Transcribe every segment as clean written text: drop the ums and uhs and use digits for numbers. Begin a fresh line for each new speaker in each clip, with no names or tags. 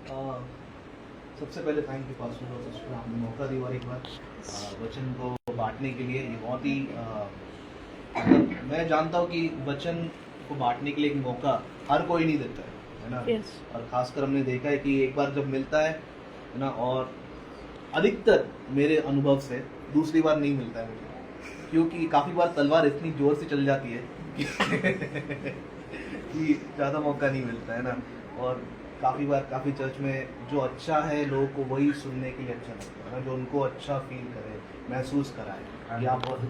सबसे पहले thank you pastor और आपने मौका दिया और एक बार वचन को बांटने के लिए। ये बहुत ही मतलब मैं जानता हूँ कि वचन को बांटने के लिए एक मौका हर कोई नहीं देता है ना।
Yes.
और खासकर हमने देखा है कि एक बार जब मिलता है ना, और अधिकतर मेरे अनुभव से दूसरी बार नहीं मिलता है मुझे, क्योंकि काफ़ी बार तलवार इतनी जोर से चल जाती है कि ज़्यादा मौका नहीं मिलता है ना। और काफ़ी बार काफ़ी चर्च में जो अच्छा है लोगों को वही सुनने के लिए अच्छा लगता है ना, जो उनको अच्छा फील करे, महसूस कराए। ये आप बहुत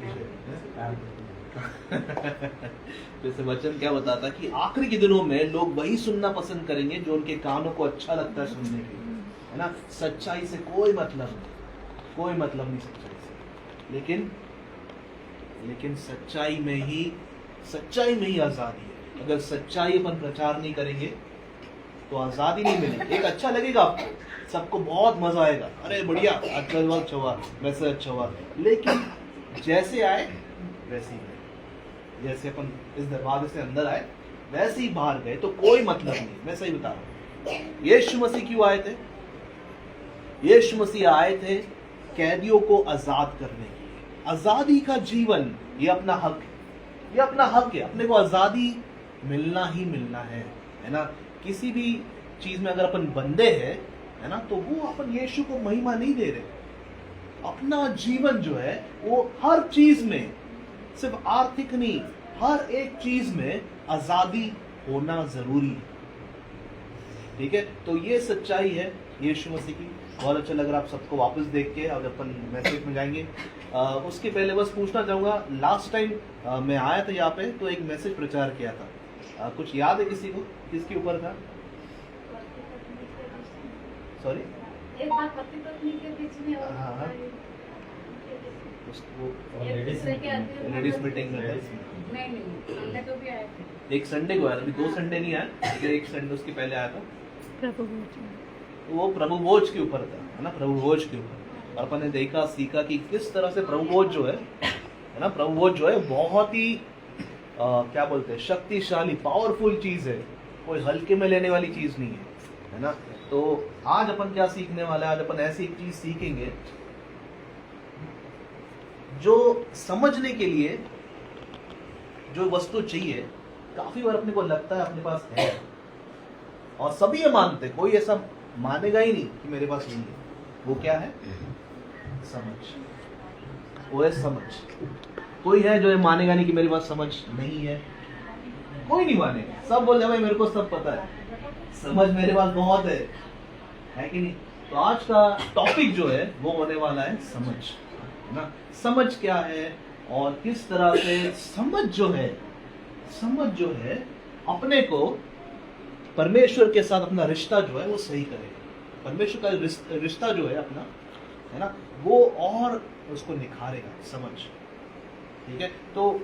जैसे वचन क्या बताता है कि आखिरी के दिनों में लोग वही सुनना पसंद करेंगे जो उनके कानों को अच्छा लगता है सुनने के लिए, है ना। सच्चाई से कोई मतलब नहीं सच्चाई से, लेकिन सच्चाई में ही आज़ादी है। अगर सच्चाई अपन प्रचार नहीं करेंगे तो आज़ादी नहीं मिलेगी। एक अच्छा लगेगा आपको, सबको बहुत मजा आएगा, अरे बढ़िया आज का अच्छा हुआ, वैसे अच्छा हुआ, लेकिन जैसे आए वैसे ही गए। जैसे अपन इस दरवाजे से अंदर आए वैसे ही बाहर गए तो कोई मतलब नहीं। मैं सही बता रहा हूँ। यीशु मसीह क्यों आए थे? यीशु मसीह आए थे कैदियों को आजाद करने के लिए। आजादी का जीवन ये अपना हक है, अपने को आजादी मिलना ही मिलना है ना। किसी भी चीज में अगर अपन बंदे हैं, है ना, तो वो अपन यीशु को महिमा नहीं दे रहे। अपना जीवन जो है वो हर चीज में, सिर्फ आर्थिक नहीं, हर एक चीज में आजादी होना जरूरी है। ठीक है, तो ये सच्चाई है यीशु मसीह की। बहुत अच्छा लग रहा आप सबको वापस देख के। और अपन मैसेज में जाएंगे उसके पहले बस पूछना चाहूंगा, लास्ट टाइम मैं आया था यहाँ पे तो एक मैसेज प्रचार किया था, कुछ याद है किसी को? किसके ऊपर था? सॉरी,
एक बात पति पत्नी के बीच में और
हाँ, उसको
लेडीज
मीटिंग में
नहीं संडे को भी आए थे।
एक संडे को आया था, अभी 2 संडे नहीं आया, लेकिन एक संडे उसके पहले आया था। वो प्रभु भोज के ऊपर था, है ना, प्रभु भोज के ऊपर। और अपन ने देखा सीखा कि किस तरह से प्रभु भोज जो है ना, प्रभु भोज जो है बहुत ही क्या बोलते हैं, शक्तिशाली पावरफुल चीज है, कोई हल्के में लेने वाली चीज नहीं है ना। तो आज अपन क्या सीखने वाले हैं? आज अपन ऐसी एक चीज सीखेंगे जो समझने के लिए जो वस्तु चाहिए, काफी बार अपने को लगता है अपने पास है और सभी ये मानते, कोई ऐसा मानेगा ही नहीं कि मेरे पास नहीं है। वो क्या है? समझ। वो है समझ। कोई है जो ये मानेगा नहीं कि मेरे पास समझ नहीं है? कोई नहीं मानेगा। सब बोल भाई मेरे को सब पता है, समझ मेरे पास बहुत है कि नहीं? तो आज का टॉपिक जो है वो होने वाला है समझ, है ना। समझ क्या है और किस तरह से समझ जो है अपने को परमेश्वर के साथ अपना रिश्ता जो है वो सही करेगा। परमेश्वर का रिश्ता जो है अपना, है ना, वो और उसको निखारेगा समझ। ठीक है, तो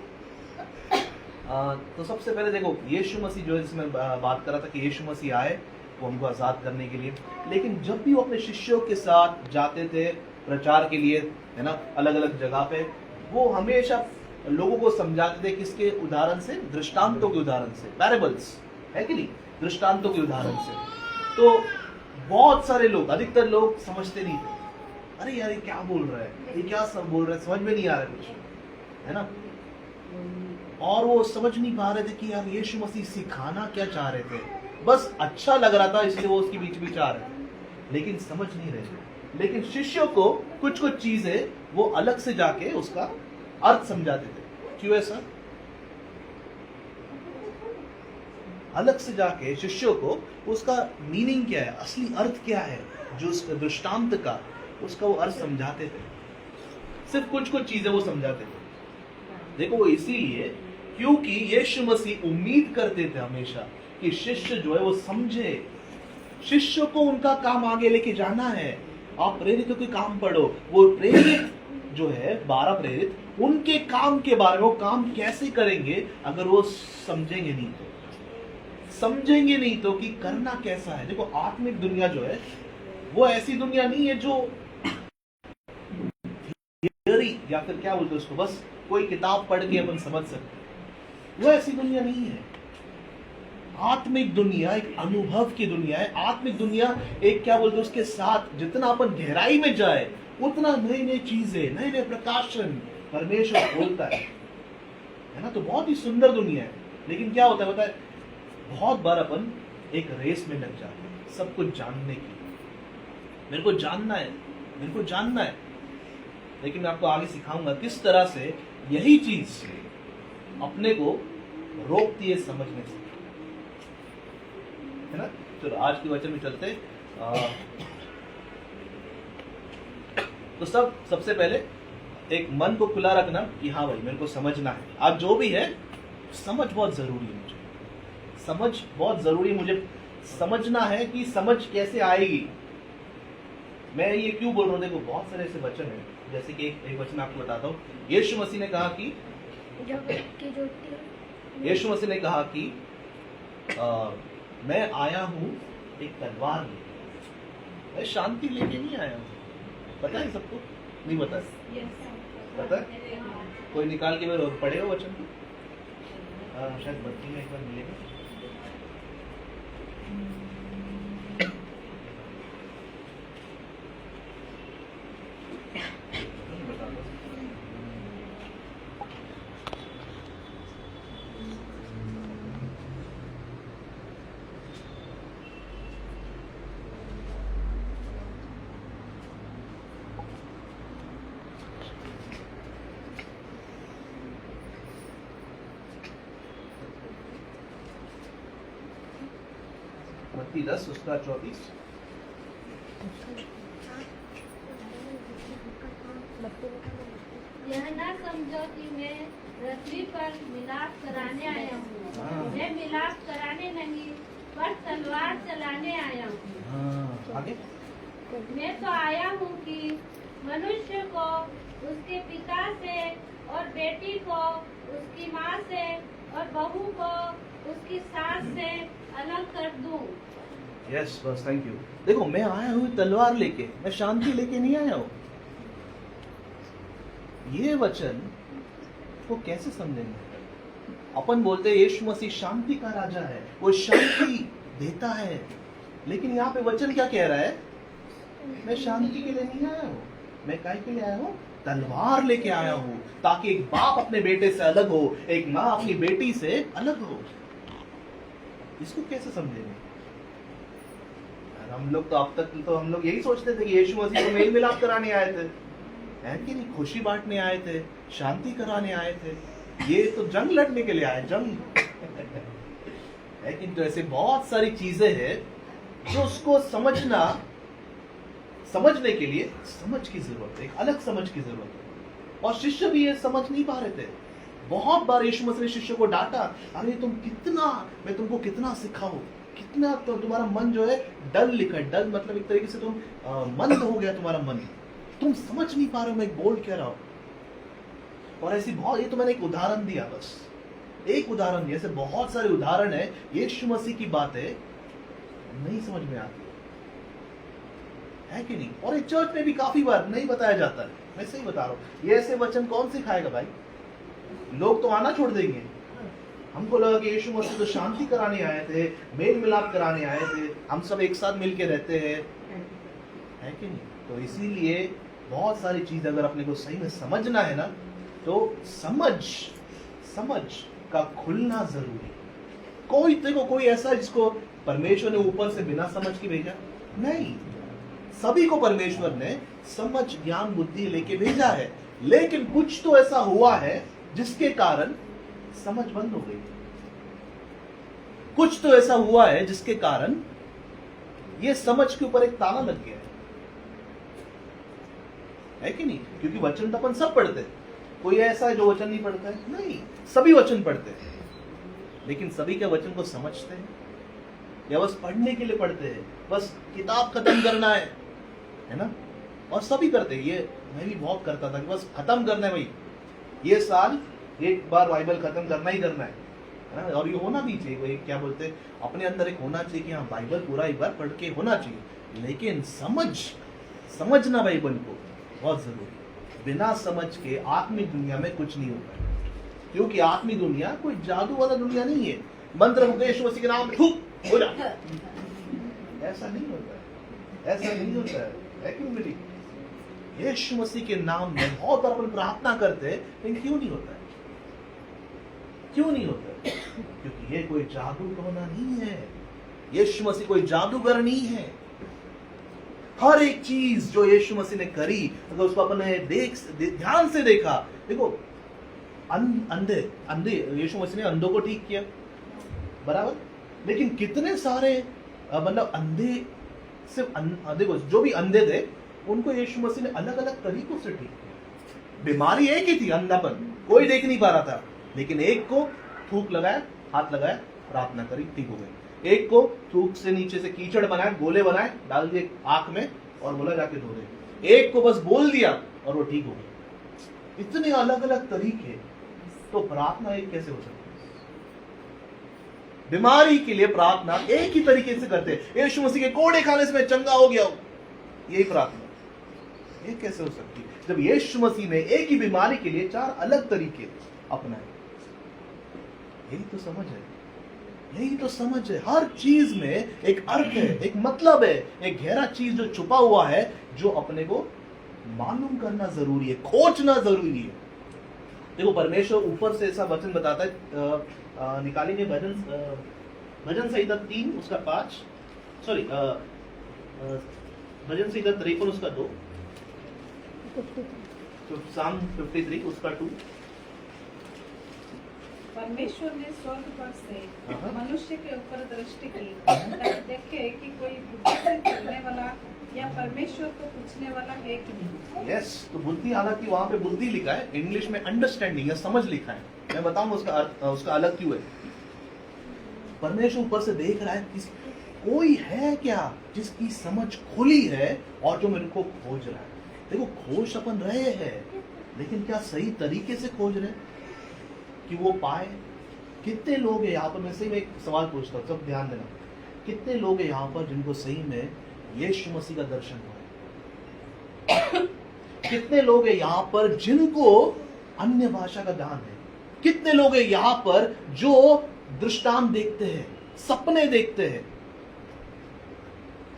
सबसे पहले देखो यीशु मसीह जो है, जिसमें बात कर रहा था कि यीशु मसीह आए वो हमको आजाद करने के लिए। लेकिन जब भी वो अपने शिष्यों के साथ जाते थे प्रचार के लिए, है ना, अलग अलग जगह पे, वो हमेशा लोगों को समझाते थे। किसके उदाहरण से? दृष्टांतों के उदाहरण से, पैराबल्स, है कि नहीं, दृष्टांतों के उदाहरण से। तो बहुत सारे लोग, अधिकतर लोग समझते नहीं थे। अरे यार ये क्या बोल रहा है, ये क्या सब बोल रहा है, समझ में नहीं आ रहा कुछ, है ना। और वो समझ नहीं पा रहे थे कि यार यीशु मसीह सिखाना क्या चाह रहे थे। बस अच्छा लग रहा था इसलिए वो उसके बीच बीच आ रहे, लेकिन समझ नहीं रहे थे। लेकिन शिष्यों को कुछ चीजें वो अलग से जाके उसका अर्थ समझाते थे। क्यों ऐसा? अलग से जाके शिष्यों को उसका मीनिंग क्या है, असली अर्थ क्या है, जो उसका दृष्टांत का उसका वो अर्थ समझाते थे। सिर्फ कुछ चीजें वो समझाते थे। देखो वो इसीलिए क्योंकि यीशु मसीह उम्मीद करते थे हमेशा कि शिष्य जो है वो समझे। शिष्य को उनका काम आगे लेके जाना है। आप प्रेरितों के काम पढ़ो, वो प्रेरित जो है 12 प्रेरित, उनके काम के बारे में, वो काम कैसे करेंगे अगर वो समझेंगे नहीं तो कि करना कैसा है। देखो आत्मिक दुनिया जो है वो ऐसी दुनिया नहीं है जो थियरी या फिर क्या बोलते हैं उसको, बस कोई किताब पढ़ के अपन समझ सकते, वो ऐसी दुनिया नहीं है। आत्मिक दुनिया एक अनुभव की दुनिया है। आत्मिक दुनिया एक क्या बोलते हैं, उसके साथ जितना अपन गहराई में जाए उतना नई नई चीजें, नए नए प्रकाशन परमेश्वर खोलता है ना। तो बहुत ही सुंदर दुनिया है। लेकिन क्या होता है पता है, बहुत बार अपन एक रेस में लग जाते हैं सब कुछ जानने की। मेरे को जानना है, मेरे को जानना है, लेकिन मैं आपको आगे सिखाऊंगा किस तरह से यही चीज अपने को रोकती है समझने से, है ना। तो आज के वचन में चलते। तो सबसे पहले एक मन को खुला रखना कि हाँ भाई मेरे को समझना है। आज जो भी है समझ बहुत जरूरी है, मुझे समझ बहुत जरूरी है। मुझे समझना है कि समझ कैसे आएगी। मैं ये क्यों बोल रहा हूँ, देखो बहुत सारे ऐसे वचन हैं, जैसे कि एक वचन आपको बताता हूँ। यीशु मसीह ने कहा कि यीशु मसीह ने कहा कि मैं आया हूं एक तलवार लेके, मैं शांति लेके नहीं आया हूं। पता है सबको? नहीं पता? पता है? कोई निकाल के मेरे और पढ़े हो वचन को? शायद बत्ती में एक बार मिलेगा। मत्ती 10 उसका 34।
यह ना समझो कि मैं पृथ्वी पर मिलाप कराने आया हूँ। मैं मिलाप कराने नहीं पर तलवार चलाने आया हूँ।
आगे
मैं तो आया हूँ कि मनुष्य को उसके पिता से और बेटी को उसकी माँ से और बहू को उसकी सास से अलग कर दूं।
यस बस, थैंक यू। देखो मैं आया हूँ तलवार लेके, मैं शांति लेके नहीं आया हूँ। ये वचन को कैसे समझेंगे? अपन बोलते हैं यीशु मसीह शांति का राजा है, वो शांति देता है, लेकिन यहाँ पे वचन क्या कह रहा है? मैं शांति के लिए नहीं आया हूँ, मैं काय के लिए आया हूँ? तलवार लेके आया हूँ, ताकि एक बाप अपने बेटे से अलग हो, एक माँ अपनी बेटी से अलग हो। इसको कैसे समझेंगे? हम लोग तो अब तक तो हम लोग यही सोचते थे कि यीशु मसीह को मेल मिलाप कराने आए थे, है कि नहीं? खुशी बांटने आए थे, शांति कराने आए थे। ये तो जंग लड़ने के लिए आए, जंग है कि तो ऐसे बहुत सारी चीजें हैं जो उसको समझने के लिए समझ की जरूरत है, एक अलग समझ की जरूरत है। और शिष्य भी ये समझ नहीं पा रहे थे। बहुत बार यीशु मसीह ने शिष्य को डांटा, अरे मैं तुमको कितना सिखाऊं, कितना तो तुम्हारा मन जो है डल लिखा है। डल मतलब एक तरीके से तुम मंद हो गया तुम्हारा मन, तुम समझ नहीं पा रहे हो मैं बोल क्या रहा हूं। और ऐसी बहुत, ये तो मैंने एक उदाहरण दिया, बस एक उदाहरण दिया, ऐसे बहुत सारे उदाहरण है। यीशु मसीह की बातें नहीं समझ में आती है कि नहीं? और एक चर्च में भी काफी बार नहीं बताया जाता है। मैं सही बता रहा हूँ, ये ऐसे वचन कौन सिखाएगा भाई? लोग तो आना छोड़ देंगे। हमको लगा कि यीशु मसीह तो शांति कराने आए थे, मेल मिलाप कराने आए थे, हम सब एक साथ मिलके रहते हैं, है कि नहीं? तो इसीलिए बहुत सारी चीज अगर अपने को सही में समझना है ना, तो समझ का खुलना जरूरी। कोई ऐसा जिसको परमेश्वर ने ऊपर से बिना समझ के भेजा नहीं, सभी को परमेश्वर ने समझ ज्ञान बुद्धि लेके भेजा है। लेकिन कुछ तो ऐसा हुआ है जिसके कारण समझ बंद हो गई। कुछ तो ऐसा हुआ है जिसके कारण ये समझ के ऊपर एक ताला लग गया है कि नहीं? क्योंकि वचन तो अपन सब पढ़ते हैं, कोई ऐसा है जो वचन नहीं पढ़ता है? नहीं, सभी वचन पढ़ते हैं। लेकिन सभी के वचन को समझते हैं या बस पढ़ने के लिए पढ़ते हैं? बस किताब खत्म करना है ना? और सभी करते हैं, ये मैं भी बहुत करता था कि बस खत्म करना है भाई, ये साल एक बार बाइबल खत्म करना ही करना है ना? और ये होना भी चाहिए। कोई क्या बोलते हैं, अपने अंदर एक होना चाहिए कि हाँ बाइबल पूरा एक बार पढ़ के होना चाहिए। लेकिन समझना बाइबल को बहुत जरूरी। बिना समझ के आत्मिक दुनिया में कुछ नहीं होता है, क्योंकि आत्मिक दुनिया कोई जादू वाला दुनिया नहीं है। मंत्र मुझे यीशु मसीह के नाम में थूक हो जा। ऐसा नहीं होता है, ऐसा नहीं होता है कि नहीं? यीशु मसीह के नाम में बहुत बार अपन प्रार्थना करते हैं, लेकिन क्यों नहीं होता है? क्यों नहीं होता है? क्योंकि ये कोई जादू टोना नहीं है, यीशु मसीह कोई जादूगर नहीं है। हर एक चीज जो यीशु मसीह ने करी, अगर उसको अपन ने ध्यान से देखा, देखो अंधे यीशु मसीह ने अंधों को ठीक किया, बराबर, लेकिन कितने सारे मतलब अंधे, सिर्फ अंधे को, जो भी अंधे थे उनको यीशु मसीह ने अलग अलग तरीकों से ठीक किया। बीमारी एक ही थी, अंधापन, कोई देख नहीं पा रहा था, लेकिन एक को थूक लगाया, हाथ लगाया, प्रार्थना करी, ठीक हो गई। एक को थूक से नीचे से कीचड़ बनाए, गोले बनाए, डाल दिए आंख में और बोला जाके धो दे। एक को बस बोल दिया और वो ठीक हो गया। इतने अलग अलग तरीके, तो प्रार्थना एक कैसे हो सकती है? बीमारी के लिए प्रार्थना एक ही तरीके से करते हैं। यीशु मसीह के कोड़े खाने से मैं चंगा हो गया हूं, यही प्रार्थना, ये कैसे हो सकती है जब यीशु मसीह ने एक ही बीमारी के लिए 4 अलग तरीके अपनाए? यही तो समझ है, यही तो समझ है। हर चीज में एक अर्थ है, एक मतलब है, एक गहरा चीज जो छुपा हुआ है, जो अपने को मालूम करना जरूरी है, खोजना जरूरी है। देखो परमेश्वर ऊपर से ऐसा वचन बताता है, निकालेंगे भजन संहिता 3 उसका 5, सॉरी भजन संहिता 53 उसका 2, साम 53 उसका 2।
परमेश्वर ने स्वर्ग पर से मनुष्य के ऊपर दृष्टि की, तब देखे कि कोई बुद्धि से चलने वाला या परमेश्वर को पूछने वाला है कि नहीं।
यस, तो बुद्धि, हालांकि वहां पे बुद्धि लिखा है, इंग्लिश में अंडरस्टैंडिंग या समझ लिखा है। मैं बताऊंगा उसका अर्थ, उसका अलग क्यों है। परमेश्वर ऊपर से देख रहा है कि कोई है क्या जिसकी समझ खुली है और जो मेरे को खोज रहा है। देखो खोज अपन रहे हैं, लेकिन क्या सही तरीके से खोज रहे कि वो पाए? कितने लोग हैं यहाँ पर, मैं सही में एक सवाल पूछता हूँ, सब ध्यान देना, कितने लोग हैं यहाँ पर जिनको सही में यीशु मसीह का दर्शन हुआ? कितने लोग हैं यहाँ पर जिनको अन्य भाषा का ज्ञान है? कितने लोग हैं यहाँ पर जो दृष्टांत देखते हैं, सपने देखते हैं,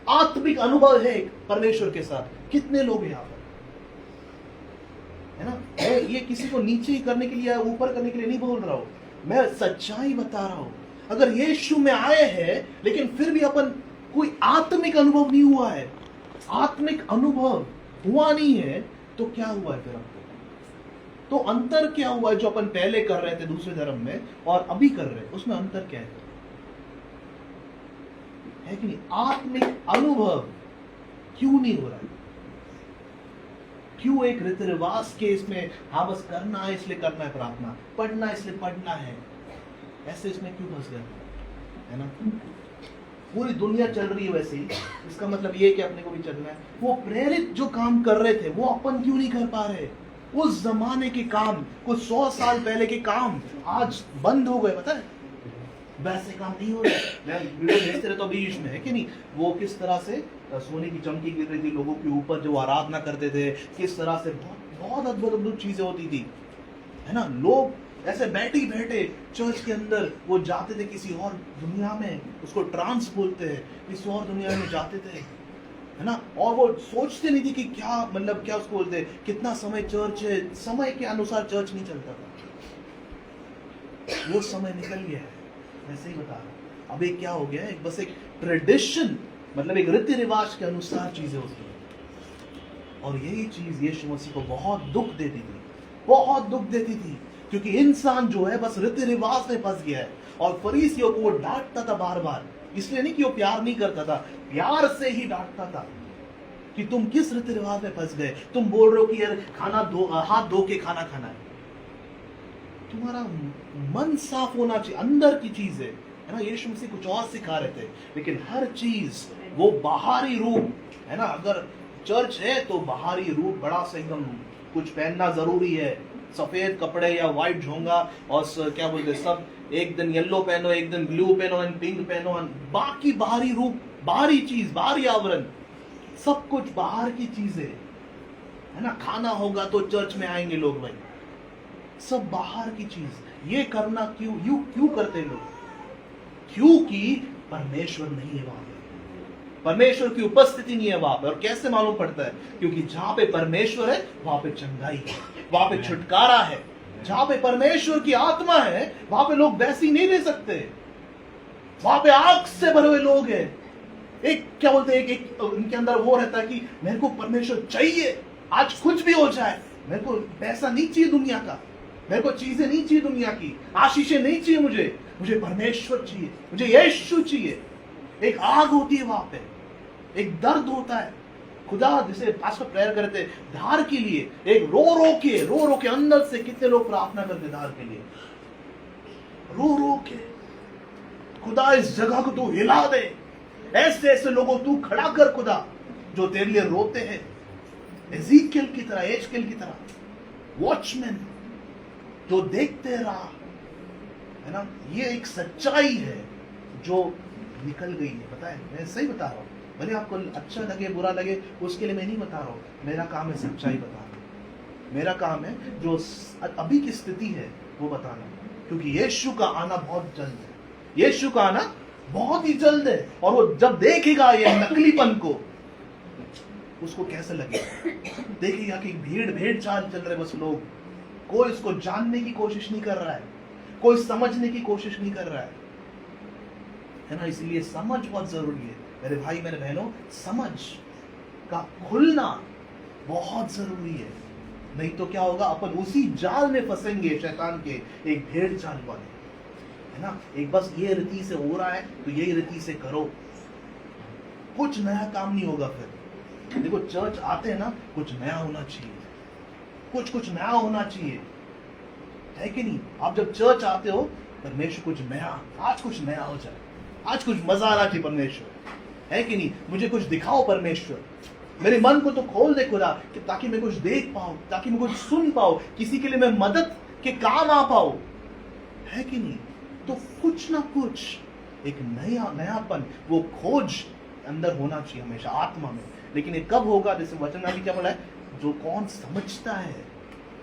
आत्मिक अनुभव है परमेश्वर के साथ? कितने लोग हैं यहाँ पर? है ना, मैं ये किसी को नीचे ही करने के लिए, ऊपर करने के लिए नहीं बोल रहा हूं, मैं सच्चाई बता रहा हूं। अगर यीशु में आए हैं लेकिन फिर भी अपन कोई आत्मिक अनुभव नहीं हुआ है, आत्मिक अनुभव हुआ नहीं है, तो क्या हुआ है फिर आपको? तो अंतर क्या हुआ है जो अपन पहले कर रहे थे दूसरे धर्म में और अभी कर रहे हैं, उसमें अंतर क्या है कि नहीं? आत्मिक अनुभव क्यों नहीं हो रहा है? क्यों एक रीति रिवाज के इसमें, हाँ बस करना है इसलिए करना है, प्रार्थना पढ़ना है इसलिए पढ़ना है, ऐसे इसमें क्यों फंस गए? है ना, पूरी दुनिया चल रही है वैसे ही, इसका मतलब ये कि अपने को भी चलना है। वो प्रेरित जो काम कर रहे थे वो अपन क्यों नहीं कर पा रहे? उस जमाने के काम, कुछ 100 साल पहले के काम आज बंद हो गए, पता है? वैसे काम नहीं हो रहे। मैं वीडियो भेजते रहता हूँ बीच में, है कि नहीं, वो किस तरह से सोने की चमकी गिर रही थी लोगों के ऊपर जो आराधना करते थे, किस तरह से बहुत अद्भुत अद्भुत चीजें होती थी, है ना। लोग ऐसे बैठे बैठे चर्च के अंदर वो जाते थे किसी और दुनिया में, उसको ट्रांस बोलते हैं, किसी और दुनिया में जाते थे, है ना। और वो सोचते नहीं थे कि क्या मतलब, क्या उसको बोलते, कितना समय चर्च है, समय के अनुसार चर्च नहीं चलता था, वो समय निकल गया है। वैसे ही बता रहा हूं, अब एक क्या हो गया है, एक बस एक ट्रेडिशन, मतलब एक रीति रिवाज के अनुसार चीजें होती हैं। और यही चीज यीशु मसीह को बहुत दुख देती थी, बहुत दुख देती थी, क्योंकि इंसान जो है बस रीति रिवाज में फंस गया है। और फरीसियों को वो डांटता था बार बार, इसलिए नहीं कि वो प्यार नहीं करता था, प्यार से ही डांटता था कि तुम किस रीति रिवाज में फंस गए। तुम बोल रहे हो कि यार खाना हाथ धो के खाना खाना है, तुम्हारा मन साफ होना चाहिए, अंदर की चीज है ना। यीशु मसीह कुछ और सिखा रहे थे, लेकिन हर चीज वो बाहरी रूप है ना। अगर चर्च है तो बाहरी रूप बड़ा से एकदम कुछ पहनना जरूरी है, सफेद कपड़े या व्हाइट झोंगा और क्या बोलते सब, एक दिन येलो पहनो, एक दिन ब्लू पहनो, पिंक पहनो, बाकी बाहरी रूप, बाहरी चीज, बाहरी आवरण, सब कुछ बाहर की चीजें है ना। खाना होगा तो चर्च में आएंगे लोग, भाई सब बाहर की चीज। ये करना क्यों करते लोग? क्योंकि परमेश्वर नहीं है वहां पे, परमेश्वर की उपस्थिति नहीं है वहां पे। और कैसे मालूम पड़ता है? क्योंकि जहां पे परमेश्वर है वहां पे चंगाई है, वहां पे छुटकारा है। जहां पे परमेश्वर की आत्मा है वहां पे लोग वैसे ही नहीं रह सकते। वहां पे आग से भरे हुए लोग हैं। एक क्या बोलते हैं, एक उनके अंदर वो रहता है कि मेरे को परमेश्वर चाहिए, आज कुछ भी हो जाए, मेरे को पैसा नहीं चाहिए दुनिया का, मेरे को चीजें नहीं चाहिए दुनिया की, आशीषें नहीं चाहिए, मुझे परमेश्वर चाहिए, मुझे यीशु चाहिए। एक आग होती है वहां पे, एक दर्द होता है। खुदा जिसे पास में प्रेयर करते धार के लिए, एक रो रो के अंदर से कितने लोग प्रार्थना करते धार के लिए, रो के खुदा इस जगह को तू हिला दे। ऐसे ऐसे लोगों तू खड़ा कर खुदा जो तेरे लिए रोते हैं, एजीकियल की तरह, एजकेल की तरह, वॉचमैन जो देखते रहा, है ना। ये एक सच्चाई है जो निकल गई है। पता है, मैं सही बता रहा हूं, भले आपको अच्छा लगे बुरा लगे उसके लिए मैं नहीं बता रहा हूं। मेरा काम है सच्चाई बताना, मेरा काम है जो अभी की स्थिति है वो बताना। क्योंकि यीशु का आना बहुत जल्द है, यीशु का आना बहुत ही जल्द है। और वो जब देखेगा ये नकलीपन को, उसको कैसे लगेगा? देखेगा कि भेड़ चाल चल रहे बस लोग, कोई इसको जानने की कोशिश नहीं कर रहा है, कोई समझने की कोशिश नहीं कर रहा है ना। इसलिए समझ बहुत जरूरी है मेरे भाई मेरे बहनों, समझ का खुलना बहुत जरूरी है। नहीं तो क्या होगा, अपन उसी जाल में फंसेंगे शैतान के, एक भेड़ चाल वाले, है ना। एक बस ये रीति से हो रहा है तो यही रीति से करो, कुछ नया काम नहीं होगा। फिर देखो चर्च आते हैं ना, कुछ नया होना चाहिए, कुछ नया होना चाहिए, है कि नहीं। आप जब चर्च आते हो, परमेश्वर कुछ नया, आज कुछ नया हो जाए, आज कुछ मजा आना चाहिए परमेश्वर, है कि नहीं। मुझे कुछ दिखाओ परमेश्वर, मेरे मन को तो खोल दे खुदा, कि ताकि मैं कुछ देख पाऊं, ताकि मैं कुछ सुन पाऊं, किसी के लिए मैं मदद के काम आ पाऊं, है कि नहीं। तो कुछ ना कुछ एक नयापन, वो खोज अंदर होना चाहिए हमेशा आत्मा में। लेकिन ये कब होगा? जैसे वचन में भी क्या बोला है, जो कौन समझता है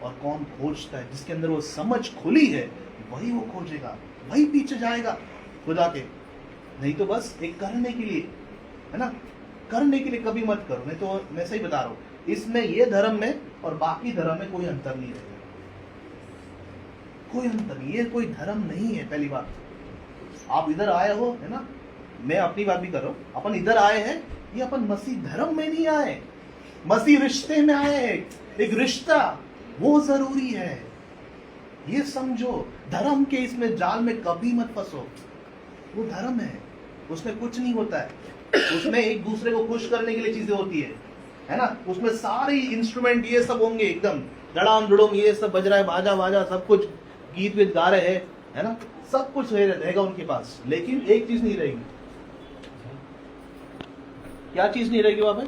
और कौन खोजता है। जिसके अंदर वो समझ खुली है वही वो खोजेगा, वही पीछे जाएगा खुदा के। नहीं तो बस एक करने के लिए, है ना, करने के लिए कभी मत करो। नहीं तो मैं सही बता रहा हूं, इसमें ये धर्म में और बाकी धर्म में कोई अंतर नहीं रहेगा, कोई अंतर नहीं। ये कोई धर्म नहीं है। पहली बात, आप इधर आए हो, है ना, मैं अपनी बात भी कर रहा हूं, अपन इधर आए हैं, ये अपन मसीह धर्म में नहीं आए, मसीह रिश्ते में आए हैं। एक रिश्ता वो जरूरी है, ये समझो। धर्म के इसमें जाल में कभी मत फंसो। वो धर्म है, उसमें कुछ नहीं होता है, उसमें एक दूसरे को खुश करने के लिए चीजें होती है ना। उसमें सारे इंस्ट्रूमेंट ये सब होंगे, एकदम डड़ाम डुड़ुम ये सब बज रहा है, बाजा बाजा सब कुछ, गीत वीत गा रहे हैं, है ना, सब कुछ रहेगा उनके पास। लेकिन एक चीज नहीं रहेगी। क्या चीज नहीं रहेगी वहां पे?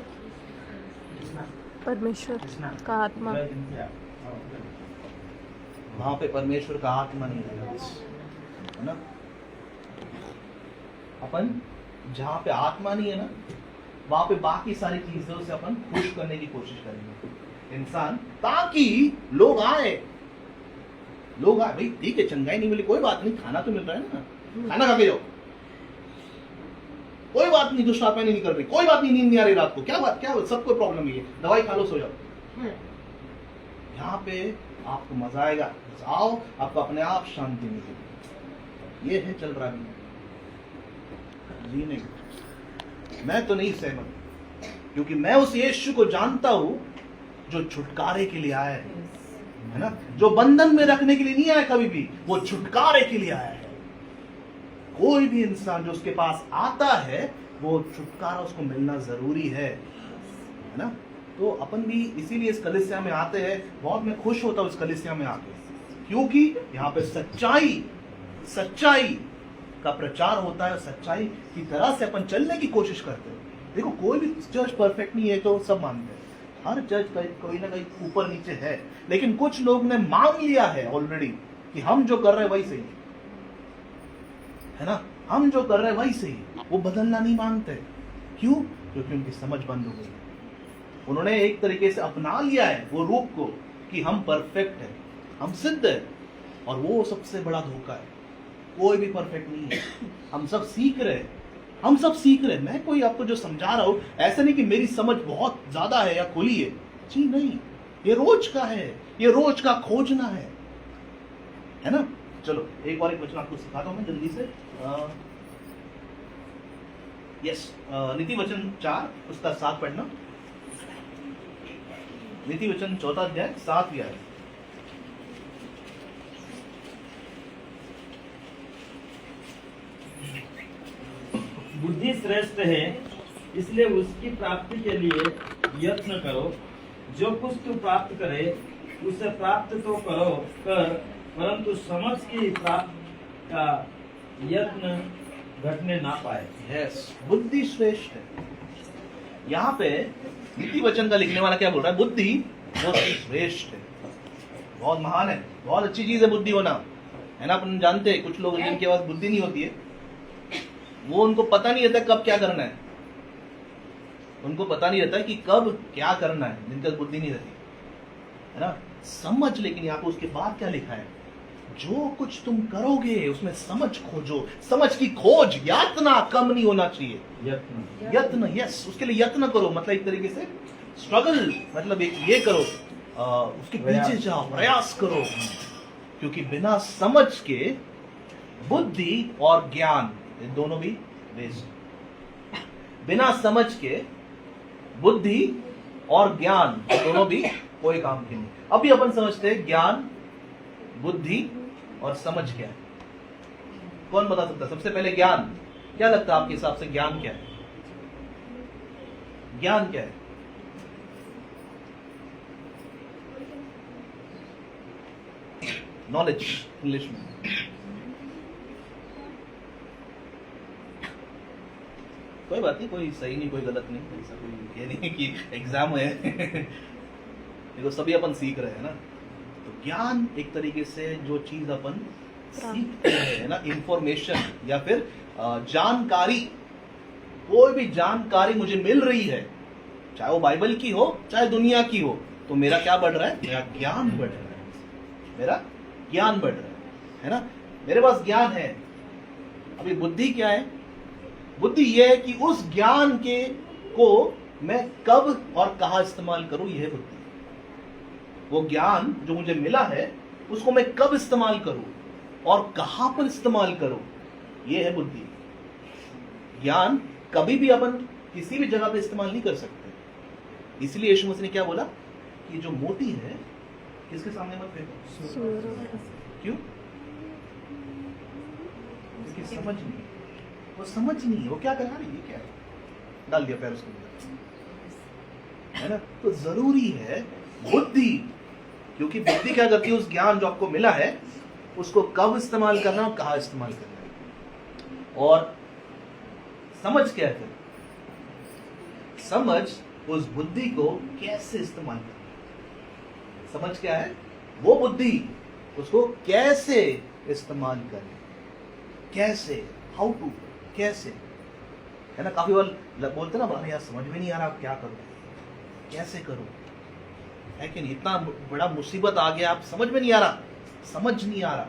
परमेश्वर का आत्मा,
वहां पे परमेश्वर का आत्मा नहीं रहेगा, है ना। अपन जहां पे आत्मा नहीं है ना, वहां पे बाकी सारी चीजों से अपन खुश करने की कोशिश करेंगे इंसान, ताकि लोग आए भाई ठीक है, चंगाई नहीं मिली कोई बात नहीं, खाना तो मिल रहा है ना, खाना खा के जाओ, कोई बात नहीं, दुष्ट आत्मा नहीं निकल रही, कोई बात नहीं, नींद नहीं आ रही रात को, क्या बात, क्या सबको प्रॉब्लम नहीं है, दवाई खा लो सो जाओ। यहाँ पे आपको मजा आएगा, आओ, आपको अपने आप शांति मिलेगी। ये है चल रहा है जीने। मैं तो नहीं सहमत, क्योंकि मैं उस यीशु को जानता हूं जो छुटकारे के लिए आया है ना, जो बंधन में रखने के लिए नहीं आया कभी भी, वो छुटकारे के लिए आया है। कोई भी इंसान जो उसके पास आता है, वो छुटकारा उसको मिलना जरूरी है ना। तो अपन भी इसीलिए इस कलीसिया में आते हैं। बहुत मैं खुश होता हूं इस कलीसिया में आके, क्योंकि यहाँ पे सच्चाई का प्रचार होता है, सच्चाई की तरह से अपन चलने की कोशिश करते हैं। देखो कोई भी चर्च परफेक्ट नहीं है तो सब मानते हैं, हर चर्च कोई ना कहीं ऊपर नीचे है, लेकिन कुछ लोग ने मान लिया है ऑलरेडी कि हम जो कर रहे हैं वही सही है ना, हम जो कर रहे हैं वही सही, वो बदलना नहीं मांगते। क्यों? क्योंकि उनकी समझ बंद हो गई। उन्होंने एक तरीके से अपना लिया है वो रूप को कि हम परफेक्ट है, हम सिद्ध है, और वो सबसे बड़ा धोखा है। कोई भी परफेक्ट नहीं है, हम सब सीख रहे हैं, हम सब सीख रहे हैं। मैं कोई आपको जो समझा रहा हूं ऐसा नहीं कि मेरी समझ बहुत ज्यादा है या खुली है, जी नहीं, ये रोज का है, ये रोज का खोजना है ना। चलो एक और एक वचन आपको सिखाता हूं मैं जल्दी से। यस, नीति वचन 4 उसका 7 पढ़ना। नीति वचन 4 अध्याय 7 आयत।
बुद्धि श्रेष्ठ है, इसलिए उसकी प्राप्ति के लिए यत्न करो। जो कुछ तू प्राप्त करे उसे प्राप्त तो करो कर, परंतु समझ की प्राप्ति का यत्न घटने ना पाए।
यस, बुद्धि श्रेष्ठ है। यहाँ पे नीति वचन का लिखने वाला क्या बोल रहा है? बुद्धि बहुत श्रेष्ठ है, बहुत महान है, बहुत अच्छी चीज है बुद्धि होना, है ना। अपन जानते हैं कुछ लोग जिनके पास बुद्धि नहीं होती है, वो उनको पता नहीं रहता कब क्या करना है, उनको पता नहीं रहता कि कब क्या करना है, जिनके पास बुद्धि नहीं रहती है ना। समझ, लेकिन यहाँ पे उसके बाद क्या लिखा है? जो कुछ तुम करोगे उसमें समझ खोजो। समझ की खोज, यातना कम नहीं होना चाहिए। यत्न, यस, उसके लिए यत्न करो, मतलब एक तरीके से स्ट्रगल, मतलब एक ये करो, उसके पीछे जाओ, प्रयास करो, क्योंकि बिना समझ के बुद्धि और ज्ञान ये दोनों भी वेस्ट। बिना समझ के बुद्धि और ज्ञान दोनों भी कोई काम के नहीं। अभी अपन समझते हैं ज्ञान, बुद्धि और समझ क्या है। कौन बता सकता? सबसे पहले ज्ञान, क्या लगता है आपके हिसाब से ज्ञान क्या है? ज्ञान क्या है? नॉलेज इंग्लिश में। कोई बात नहीं, कोई सही नहीं, कोई गलत नहीं, ऐसा कोई ये नहीं कि एग्जाम है। देखो सभी अपन सीख रहे हैं ना। तो ज्ञान एक तरीके से जो चीज अपन सीखते हैं ना, इंफॉर्मेशन या फिर जानकारी, कोई भी जानकारी मुझे मिल रही है, चाहे वो बाइबल की हो चाहे दुनिया की हो, तो मेरा क्या बढ़ रहा है? मेरा ज्ञान बढ़ रहा है, मेरा ज्ञान बढ़ रहा है ना। मेरे पास ज्ञान है। अभी बुद्धि क्या है? बुद्धि यह है कि उस ज्ञान के को मैं कब और कहां इस्तेमाल करूं, यह है बुद्धि। वो ज्ञान जो मुझे मिला है उसको मैं कब इस्तेमाल करूं और कहां पर इस्तेमाल करूं, यह है बुद्धि। ज्ञान कभी भी अपन किसी भी जगह पे इस्तेमाल नहीं कर सकते। इसलिए यीशु मसीह ने क्या बोला कि जो मोती है किसके सामने मत फेंको। क्यों? क्योंकि समझ नहीं, वो समझ नहीं है, वो क्या कर रहा है, ये क्या है, डाल दिया पैर उसके अंदर, है ना। तो जरूरी है बुद्धि, क्योंकि बुद्धि क्या करती है? उस ज्ञान जो आपको मिला है उसको कब इस्तेमाल करना है और कहां इस्तेमाल करना है। और समझ क्या है? समझ उस बुद्धि को कैसे इस्तेमाल करना है। समझ क्या है? वो बुद्धि उसको कैसे इस्तेमाल करें, कैसे, हाउ टू, कैसे, है ना। काफी बार बोलते ना, यार समझ में नहीं आ रहा, क्या करूं, कैसे करूं, है कि नहीं। इतना बड़ा मुसीबत आ गया, आप समझ में नहीं आ रहा, समझ नहीं आ रहा।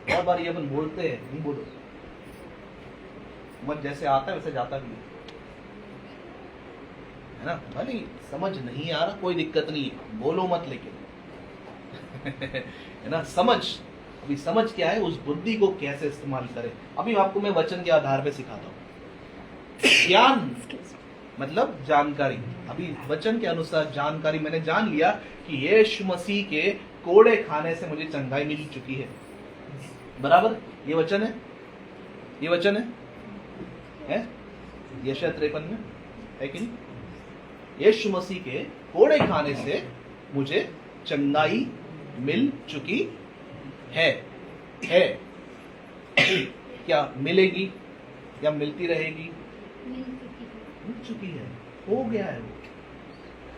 बहुत बार ये अपन बोलते हैं, नहीं बोलो, समझ जैसे आता है वैसे जाता भी है ना। भले समझ नहीं आ रहा, कोई दिक्कत नहीं है, बोलो मत, लेकिन है ना। समझ, अभी समझ क्या है? उस बुद्धि को कैसे इस्तेमाल करें। अभी आपको मैं वचन के आधार पे सिखाता हूं। ज्ञान मतलब जानकारी। अभी वचन के अनुसार जानकारी, मैंने जान लिया कि यीशु मसीह के कोड़े खाने से मुझे चंगाई मिल चुकी है, बराबर। ये वचन है, ये वचन है यशायाह 53 में, है कि नहीं। यीशु मसीह के कोड़े खाने से मुझे चंगाई मिल चुकी है क्या मिलेगी या मिलती रहेगी? मिल चुकी है, हो गया है,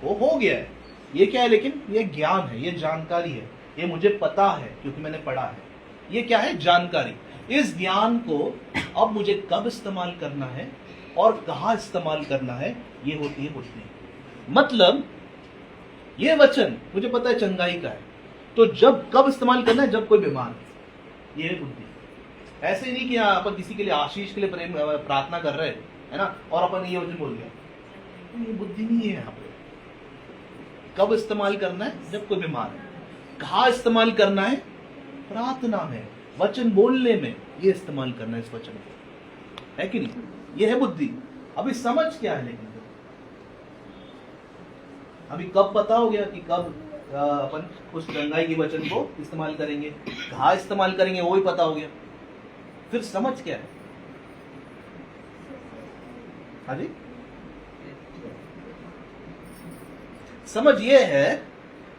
वो हो गया है। ये क्या है? लेकिन ये ज्ञान है, ये जानकारी है, ये मुझे पता है क्योंकि मैंने पढ़ा है। ये क्या है? जानकारी। इस ज्ञान को अब मुझे कब इस्तेमाल करना है और कहां इस्तेमाल करना है, ये होती है बुद्धि। मतलब ये वचन मुझे पता है चंगाई का है, तो जब कब इस्तेमाल करना है? जब कोई बीमार है, ये है बुद्धि, ऐसे नहीं कि अपन किसी के लिए आशीष के लिए प्रेम प्रार्थना कर रहे हैं, है ना, और अपन ये वचन बोल गया। ये बुद्धि नहीं है यहाँ पे। कब इस्तेमाल करना है? जब कोई बीमार है। कहाँ इस्तेमाल करना है? प्रार्थना में, वचन बोलने में, ये इस्तेमाल करना है इस वचन को, है कि नहीं? ये है बुद्धि। अभी समझ क्या है? लेकिन अभी कब पता हो गया कि कब अपन उस चंगाई के वचन को इस्तेमाल करेंगे, कहाँ इस्तेमाल करेंगे, वो ही पता हो गया। फिर समझ क्या है? हाँ जी, समझ ये है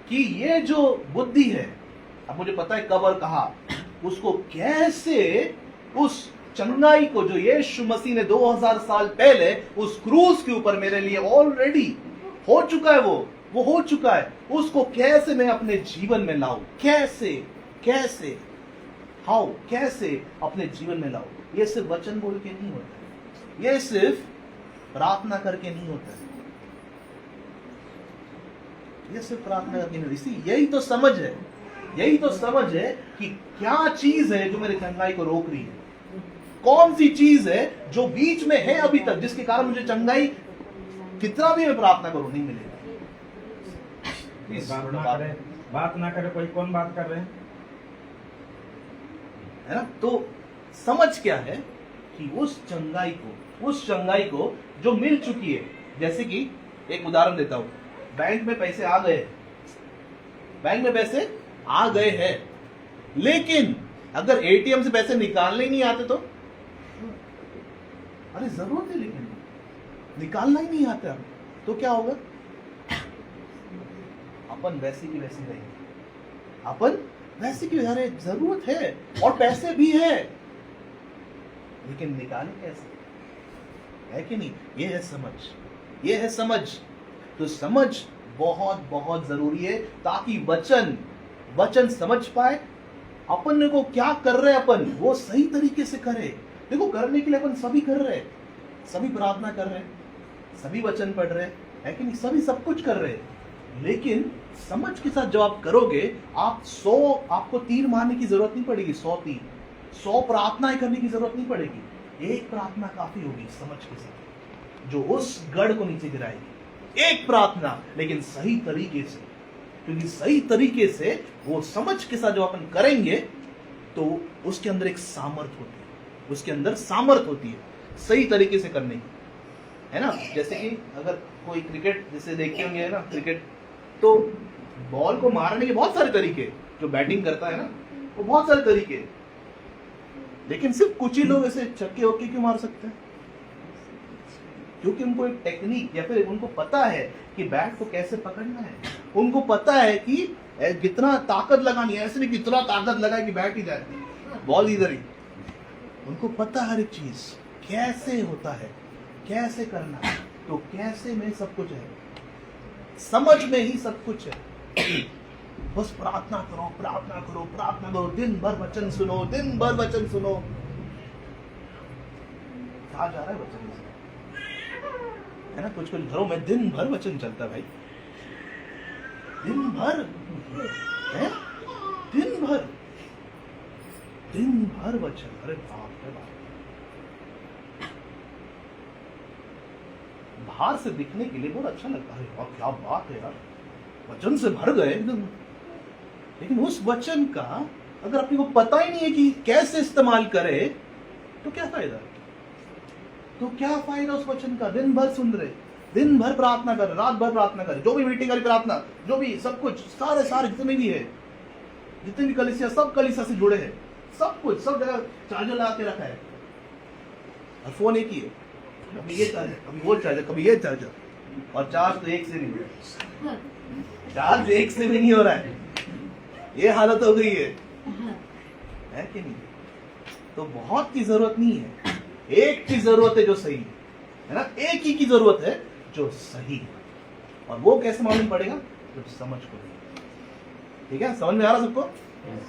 कि ये जो बुद्धि है, अब मुझे पता है कब और कहा, उसको कैसे उस चंगाई को जो यीशु मसीह ने 2000 साल पहले उस क्रूस के ऊपर मेरे लिए ऑलरेडी हो चुका है, वो हो चुका है, उसको कैसे मैं अपने जीवन में लाऊं, कैसे हाउ कैसे अपने जीवन में लाऊं। ये सिर्फ वचन बोल के नहीं होता है, ये सिर्फ प्रार्थना करके नहीं होता है, ये सिर्फ प्रार्थना करके नहीं। इसी यही तो समझ है, यही तो समझ है कि क्या चीज है जो मेरे चंगाई को रोक रही है, कौन सी चीज है जो बीच में है अभी तक, जिसके कारण मुझे चंगाई कितना भी मैं प्रार्थना करूं नहीं मिलेगा।
बात ना करे कोई, कौन बात कर रहे हैं,
है ना? तो समझ क्या है कि उस चंगाई को जो मिल चुकी है, जैसे कि एक उदाहरण देता हूं, बैंक में पैसे आ गए हैं, लेकिन अगर एटीएम से पैसे निकालने ही नहीं आते तो, अरे जरूरत है लेकिन निकालना ही नहीं आता तो क्या होगा? अपन वैसी की वैसी रहेंगे, अपन वैसे की, अरे जरूरत है और पैसे भी है, लेकिन निकाले कैसे, है कि नहीं? ये है समझ। तो समझ बहुत बहुत जरूरी है, ताकि वचन समझ पाए, अपन को क्या कर रहे हैं अपन वो सही तरीके से करे। देखो, करने के लिए अपन सभी कर रहे हैं, सभी प्रार्थना कर रहे हैं, सभी वचन पढ़ रहे हैं, है कि नहीं? सभी सब कुछ कर रहे हैं, लेकिन समझ के साथ जब आप करोगे, आपको तीर मारने की जरूरत नहीं पड़ेगी, 100 तीर, 100 प्रार्थनाएं करने की जरूरत नहीं पड़ेगी। एक प्रार्थना काफी होगी समझ के साथ, जो उस गढ़ को नीचे गिराएगी। एक प्रार्थना, लेकिन सही तरीके से, क्योंकि सही तरीके से वो समझ के साथ जो अपन करेंगे तो उसके अंदर एक सामर्थ होती है, उसके अंदर सामर्थ होती है सही तरीके से करने की, है ना? जैसे कि अगर कोई क्रिकेट जैसे देखते होंगे ना, क्रिकेट तो बॉल को मारने के बहुत सारे तरीके, जो बैटिंग करता है ना वो बहुत सारे तरीके, लेकिन सिर्फ कुछ ही लोग ऐसे छक्के होके क्यों मार सकते हैं? क्योंकि उनको एक टेक्निक, या फिर उनको पता है कि बैट को कैसे पकड़ना है, उनको पता है कि कितना ताकत लगानी है, ऐसे नहीं कितना ताकत लगाए कि बैट ही जाए, बॉल इधर ही। उनको पता है हर एक चीज कैसे होता है, कैसे करना है, तो कैसे में सब कुछ है, समझ में ही सब कुछ है। बस प्रार्थना करो, प्रार्थना करो, प्रार्थना करो, दिन भर वचन सुनो, दिन भर वचन सुनो। कहा जा रहा है वचन से, है ना? कुछ घरों में दिन भर वचन चलता है भाई, दिन भर है, दिन भर वचन। अरे बाप रे बाप, बाहर से दिखने के लिए बहुत अच्छा लगता है, और क्या बात है यार, वचन से भर गए एकदम, लेकिन उस वचन का अगर अपने को पता ही नहीं है कि कैसे इस्तेमाल करे तो क्या फायदा? उस वचन का? दिन भर सुन रहे, दिन भर प्रार्थना कर, रात भर प्रार्थना कर, जो भी मीटिंग वाली प्रार्थना, जो भी सब कुछ, सारे जितने भी है, जितने भी कलीसिया, सब कलीसिया से जुड़े हैं, सब कुछ, सब जगह चार्जर लगा के रखा है, और फोन एक ही है, कभी ये चार्जर, कभी वो चार्जर, कभी ये चार्जर, और चार्ज तो एक से नहीं हो रहा है, चार्ज एक से भी नहीं हो रहा है, ये हालत हो गई है कि नहीं? तो बहुत की जरूरत नहीं है, एक की जरूरत है जो सही है ना, एक ही की जरूरत है जो सही है, और वो कैसे मालूम पड़ेगा? जब समझ को। ठीक है, समझ में आ रहा सबको?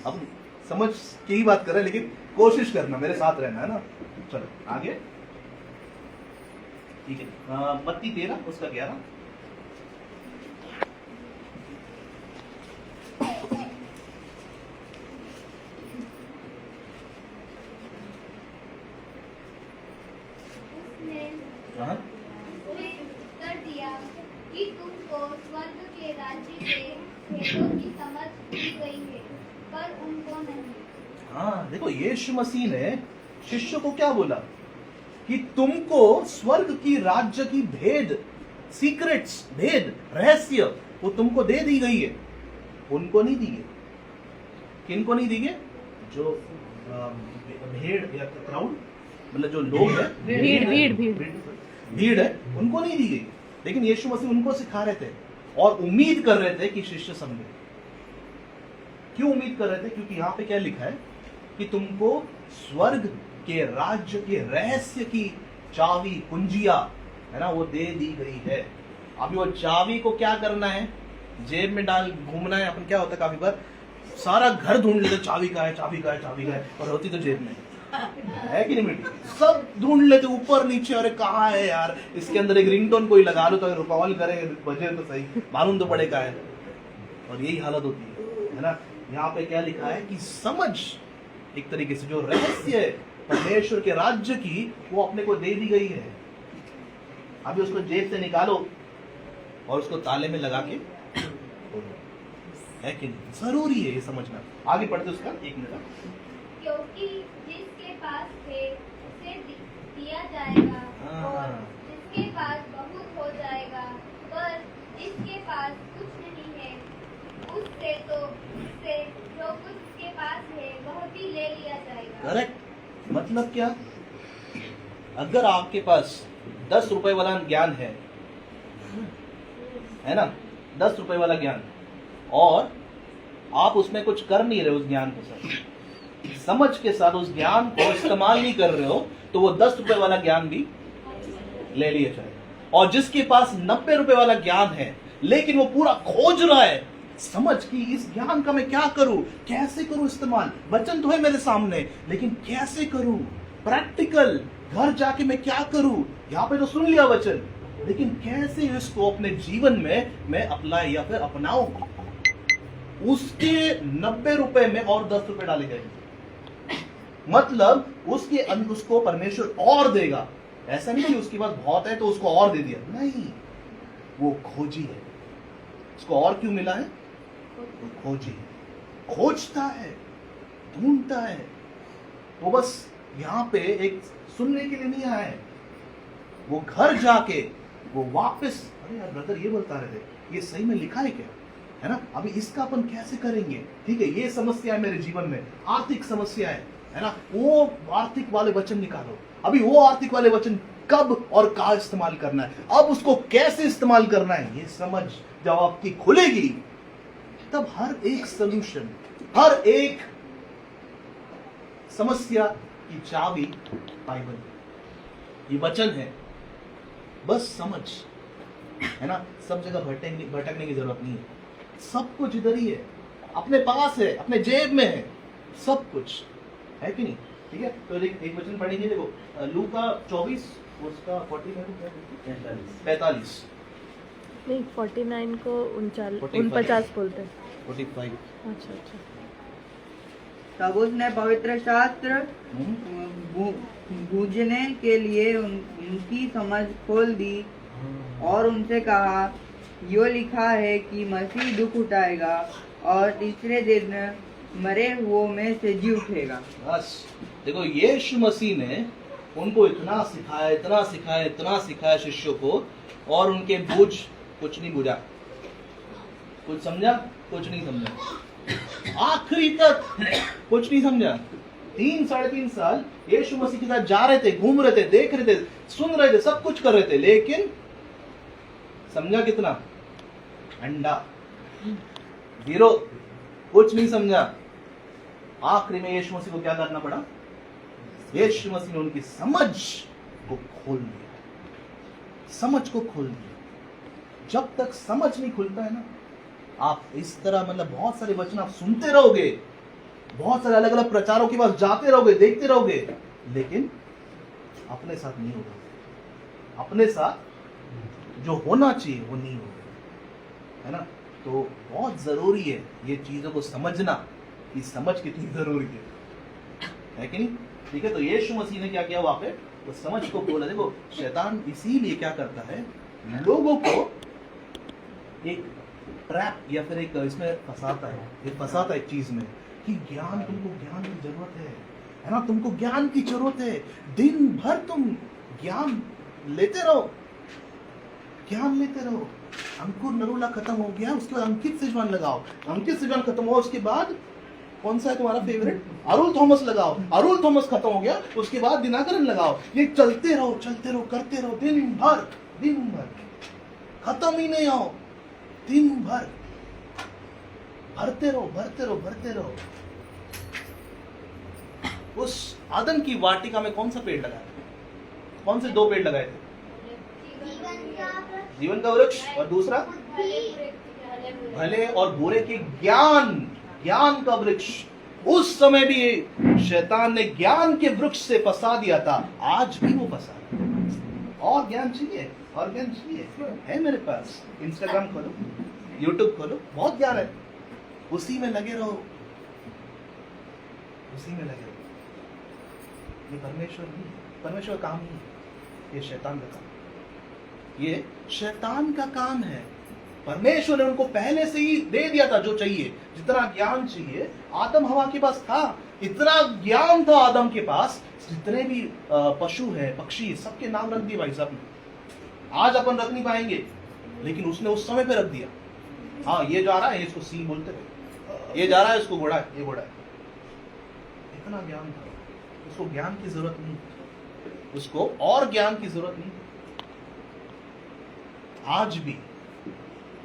अब समझ की ही बात कर रहे हैं, लेकिन कोशिश करना, मेरे साथ रहना, है ना? चलो आगे, ठीक है। मत्ती 13 उसका 11।
स्वर्ग के राज्य के भेदों की समझ दी गई है, पर उनको नहीं।
हाँ देखो, यीशु मसीह ने शिष्यों को क्या बोला कि तुमको स्वर्ग की राज्य की भेद, सीक्रेट्स, भेद, रहस्य वो तुमको दे दी गई है, उनको नहीं दी है। किनको नहीं दी है? जो भेड़ या क्राउड, मतलब जो लोग है, भीड़ है, उनको नहीं दी गई। लेकिन यीशु मसीह उनको सिखा रहे थे और उम्मीद कर रहे थे कि शिष्य समझे। क्यों उम्मीद कर रहे थे? क्योंकि यहाँ पे क्या लिखा है कि तुमको स्वर्ग के राज्य के रहस्य की चाबी, कुंजिया है ना, वो दे दी गई है। अभी वो चाबी को क्या करना है? जेब में डाल घूमना है। अपन क्या होता है काफी बार सारा घर ढूंढ लेते, चाबी का है, चाबी का है, चाबी का है, और होती तो जेब में है कि नहीं बेटी? सब ढूंढ लेते ऊपर नीचे, अरे कहाँ है यार, इसके अंदर एक रिंगटोन कोई लगा लो तो कॉल करे, बजे तो सही, मालूम तो पड़े का है। और यही हालत होती है ना। यहाँ पे क्या लिखा है कि समझ, एक तरीके से जो रहस्य है परमेश्वर के राज्य की, वो अपने को दे दी गई है। अभी उसको जेब से निकालो और उसको ताले में लगा के खोलो, है कि नहीं? जरूरी है ये समझना। आगे पढ़ते उसका, एक मिनट।
क्योंकि जिसके पास है उसे दिया जाएगा और जिसके पास बहुत हो जाएगा, पर जिसके पास कुछ नहीं है उससे जो कुछ उसके पास है वह भी ले लिया जाएगा।
करेक्ट। मतलब क्या? अगर आपके पास 10 रुपए वाला ज्ञान है ना, 10 रुपए वाला ज्ञान, और आप उसमें कुछ कर नहीं रहे, उस ज्ञान के साथ, समझ के साथ उस ज्ञान को इस्तेमाल नहीं कर रहे हो, तो वो 10 रुपए वाला ज्ञान भी ले लिया जाएगा। और जिसके पास 90 रुपए वाला ज्ञान है, लेकिन वो पूरा खोज रहा है समझ कि इस ज्ञान का मैं क्या करूं, कैसे करूं इस्तेमाल, वचन तो है मेरे सामने, लेकिन कैसे करूं, प्रैक्टिकल, घर जाके मैं क्या करूं, यहाँ पे तो सुन लिया वचन, लेकिन कैसे इसको अपने जीवन में मैं अप्लाई या फिर अपनाऊं। उसके 90 रुपए में और 10 रुपए डाले जाएंगे, मतलब उसको परमेश्वर और देगा। ऐसा नहीं कि उसके पास बहुत है तो उसको और दे दिया, नहीं, वो खोजी है। उसको और क्यों मिला है? वो खोजी है, खोजता है, ढूंढता है। वो बस यहाँ पे एक सुनने के लिए नहीं आया है, वो घर जाके वो वापस, अरे यार ब्रदर ये बता रहे थे, ये सही में लिखा है क्या, है ना, अभी इसका अपन कैसे करेंगे, ठीक है, ये समस्या है मेरे जीवन में, आर्थिक समस्या है ना, वो आर्थिक वाले वचन निकालो। अभी वो आर्थिक वाले वचन कब और कहाँ इस्तेमाल करना है, अब उसको कैसे इस्तेमाल करना है, ये समझ जब आपकी खुलेगी, तब हर एक सॉल्यूशन, हर एक समस्या की चाबी बाइबल, ये वचन है। बस समझ, है ना, सब जगह भटकने की जरूरत नहीं है, सब कुछ इधर ही है, अपने पास है, अपने जेब में है, सब कुछ है कि नहीं। ठीक है, तो एक वचन पढ़ेंगे, देखो लूका 24 उसका 45
नहीं 49 को 49 बोलते हैं।
45।
अच्छा अच्छा।
तब उसने पवित्र शास्त्र बूझने के लिए उनकी समझ खोल दी और उनसे कहा, यो लिखा है कि मसीह दुख उठाएगा और तीसरे दिन मरे हुओं में से जी उठेगा।
बस देखो, यीशु मसीह ने उनको इतना सिखाया, इतना सिखाया, इतना सिखाया शिष्यों को, और उनके बूझ कुछ नहीं बुझा, कुछ समझा, कुछ नहीं समझा, आखिरी तक कुछ नहीं समझा। 3-3.5 साल यीशु मसीह के साथ जा रहे थे, घूम रहे थे, देख रहे थे, सुन रहे थे, सब कुछ कर रहे थे, लेकिन समझा कितना? अंडा, 0, कुछ नहीं समझा। आखिरी में यीशु मसीह को क्या करना पड़ा? यीशु मसीह ने उनकी समझ को खोल दिया, समझ को खोल दिया। जब तक समझ नहीं खुलता है ना, आप इस तरह, मतलब बहुत सारे वचन आप सुनते रहोगे, बहुत सारे अलग अलग प्रचारों के पास जाते रहोगे, देखते रहोगे, लेकिन अपने साथ नहीं होगा, अपने साथ जो होना चाहिए वो नहीं होगा, है ना। तो बहुत जरूरी है ये चीजों को समझना, कि समझ कितनी जरूरी है कि नहीं। ठीक है, तो यीशु मसीह ने क्या किया वहां पे? वो समझ को खोला। देखो, शैतान इसीलिए क्या करता है, लोगों को एक ट्रैप या फिर एक इसमें फंसाता है, एक चीज में कि तुमको ज्ञान की जरूरत है ना, तुमको ज्ञान की जरूरत है। दिन भर तुम ज्ञान लेते रहो, ज्ञान लेते रहो। अंकुर नरूला खत्म हो गया, उसके बाद अंकित सिजवान लगाओ, अंकित सिजवान खत्म हुआ, उसके बाद कौन सा है तुम्हारा फेवरेट, अरुल थॉमस लगाओ, अरुल थॉमस खत्म हो गया, उसके बाद दिनाकरन लगाओ। ये चलते रहो करते रहो, दिन भर खत्म ही नहीं हो, दिन भर भरते रहो। उस आदम की वाटिका में कौन सा पेड़ लगाया, कौन से 2 पेड़ लगाए थे? जीवन का वृक्ष, और दूसरा भले और बुरे के ज्ञान का वृक्ष। उस समय भी शैतान ने ज्ञान के वृक्ष से फंसा दिया था, आज भी वो फंसा है। और ज्ञान चाहिए है मेरे पास। इंस्टाग्राम खोलो, यूट्यूब खोलो, बहुत ज्ञान है, उसी में लगे रहो। ये परमेश्वर काम नहीं है, ये शैतान का काम, ये शैतान का काम है। परमेश्वर ने उनको पहले से ही दे दिया था जो चाहिए, जितना ज्ञान चाहिए आदम हवा के पास था, इतना ज्ञान था आदम के पास। जितने भी पशु है, पक्षी, सबके नाम रख दिए भाई साहब ने। आज अपन रख नहीं पाएंगे, लेकिन उसने उस समय पे रख दिया। हाँ, ये जा रहा है, इसको सिंह बोलते थे, ये जा रहा है, इसको घोड़ा है, ये घोड़ा है। इतना ज्ञान था, उसको ज्ञान की जरूरत नहीं, उसको और ज्ञान की जरूरत नहीं। आज भी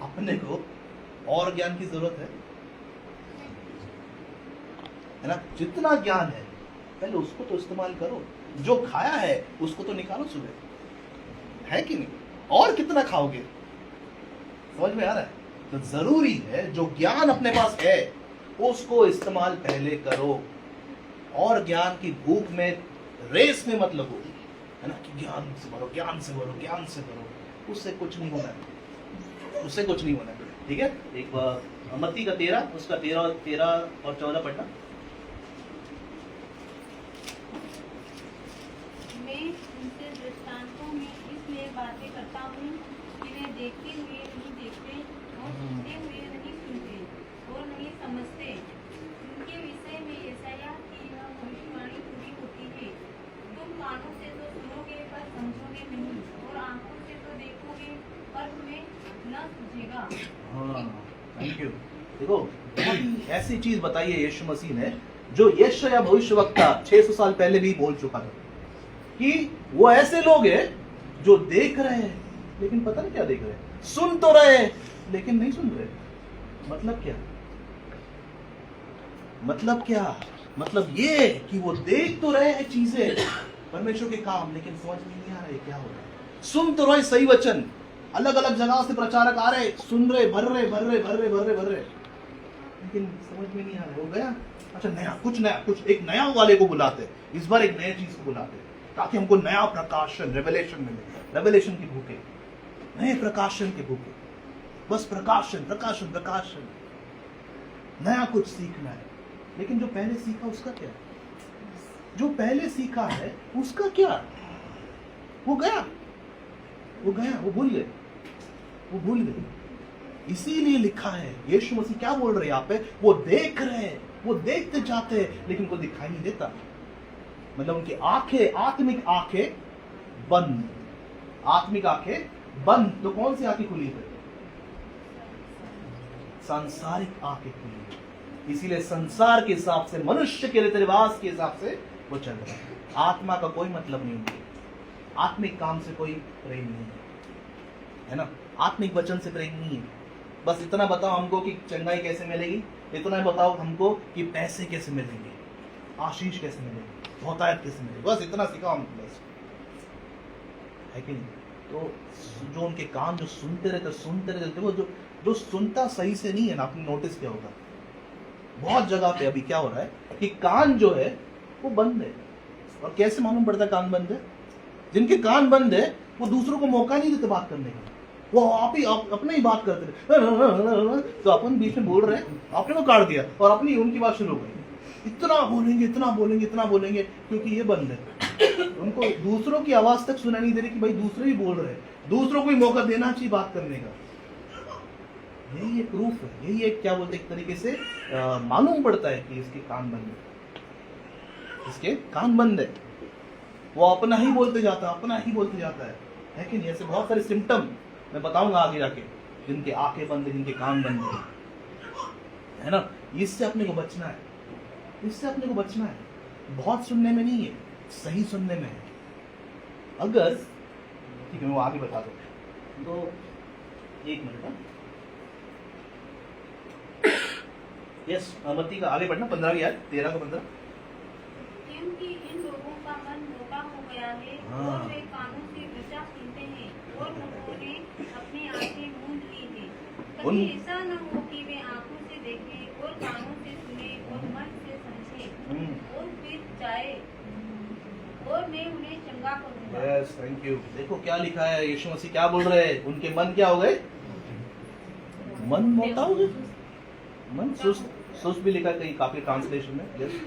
अपने को और ज्ञान की जरूरत है ना। जितना ज्ञान है पहले उसको तो इस्तेमाल करो, जो खाया है उसको तो निकालो सुबह, है कि नहीं? और कितना खाओगे? समझ में आ रहा है? तो जरूरी है जो ज्ञान अपने पास है उसको इस्तेमाल पहले करो, और ज्ञान की भूख में, रेस में मत लगो, है ना, कि ज्ञान से भरो, उससे कुछ नहीं होना है, उससे कुछ नहीं होना है। ठीक है, एक मत्ती का 13, उसका 13 और 14 पढ़ना।
मैं उनसे दृष्टांतों में इसलिए बातें करता हूँ कि वे देखते हुए नहीं देखते और सुनते हुए नहीं सुनते और नहीं समझते। उनके विषय में यशायाह की यह भविष्यवाणी पूरी होती है, तुम कानों से तो सुनोगे पर समझोगे नहीं, और आंखों से तो देखोगे पर तुम्हें न सूझेगा।
Thank you. देखो, ऐसी चीज बताई है यीशु मसीह ने जो यशायाह भविष्यवक्ता 600 साल पहले भी बोल चुका था, कि वो ऐसे लोग हैं जो देख रहे हैं लेकिन पता नहीं क्या देख रहे हैं, सुन तो रहे हैं लेकिन नहीं सुन रहे। मतलब क्या? मतलब ये कि वो देख तो रहे हैं चीजें, परमेश्वर के काम, लेकिन समझ में नहीं आ रहा है क्या हो रहा है। सुन तो रहे सही वचन, अलग अलग जगह से प्रचारक आ रहे, सुन रहे, भर रहे, लेकिन समझ में नहीं आ रहा है। हो गया, अच्छा कुछ एक नया वाले को बुलाते, इस बार एक नई चीज को बुलाते, ताकि हमको नया प्रकाशन, रेवलेशन मिले। रेवलेशन की भूखे, नए प्रकाशन के भूखे, बस प्रकाशन, नया कुछ सीखना है। लेकिन जो पहले सीखा उसका क्या? जो पहले सीखा है उसका क्या? वो गया, वो भूल गए। इसीलिए लिखा है, यीशु मसीह क्या बोल रहे हैं यहाँ पे? वो देख रहे हैं, वो देखते जाते हैं, लेकिन उनको दिखाई नहीं देता। मतलब उनकी आंखें, आत्मिक आंखें बंद। तो कौन सी आंखें खुली है? सांसारिक आंखें खुली है। इसीलिए संसार के हिसाब से, मनुष्य के रीति रिवाज के हिसाब से वो चल रहा है। आत्मा का कोई मतलब नहीं है, आत्मिक काम से कोई प्रेम नहीं है ना, आत्मिक वचन से प्रेम नहीं है। बस इतना बताओ हमको कि चंगाई कैसे मिलेगी, इतना बताओ हमको कि पैसे कैसे मिलेंगे, आशीष कैसे मिलेगी, बहुतायत कैसे मिलेगी, बस इतना सिखाओ हमको, बस, है कि नहीं? तो जो उनके कान जो सुनते रहते, वो जो सुनता सही से नहीं है ना, आपने नोटिस किया होगा बहुत जगह पे अभी क्या हो रहा है कि कान जो है वो बंद है। और कैसे मालूम पड़ता है कान बंद है? जिनके कान बंद है वो दूसरों को मौका नहीं देते बात करने का, वो अपने ही बात करते रहे। तो अपन बीच में बोल रहे हैं, आपने को काट दिया और अपनी उनकी बात शुरू हो गई। इतना बोलेंगे क्योंकि ये बंद है। उनको दूसरों की आवाज तक सुनाई नहीं दे रही कि भाई दूसरे ही बोल रहे हैं, दूसरों को ही मौका देना चाहिए बात करने का। यही एक प्रूफ है, यही एक क्या बोलते हैं, एक तरीके से मालूम पड़ता है कि इसके कान बंद है, इसके कान बंद है। वो अपना ही बोलते जाता है, अपना ही बोलते जाता है कि नहीं? ऐसे बहुत सारे सिम्टम मैं बताऊंगा आगे जाके, जिनके आंखें बंद है, जिनके कान बंद है ना। इससे अपने को बचना है, इससे अपने को बचना है। बहुत सुनने में नहीं है, सही सुनने में है। अगर ठीक है, मैं वो आगे बता दो, तो एक मिनट। यस, मत्ती का आगे पढ़ना, 15 की आयत, 13 को 15।
क्योंकि इन लोगों का मन मोटा हो गया है
हाँ।
और वे कानों से वचा सुनते हैं और उन्होंने अपनी आंखें मूंद ली हैं। कहीं ऐसा न हो कि वे आंखों से देखें और कानों से सुने और मन से समझें और फिर जाए और मैं उन्हें चंगा करूंगा।
Yes, thank you. देखो क्या लिखा है, यीशु मसीह क्या बोल रहे हैं, उनके मन क्या हो गए? मन मोटा हो गए, मन सुस्त भी लिखा है कहीं काफी ट्रांसलेशन में। यस,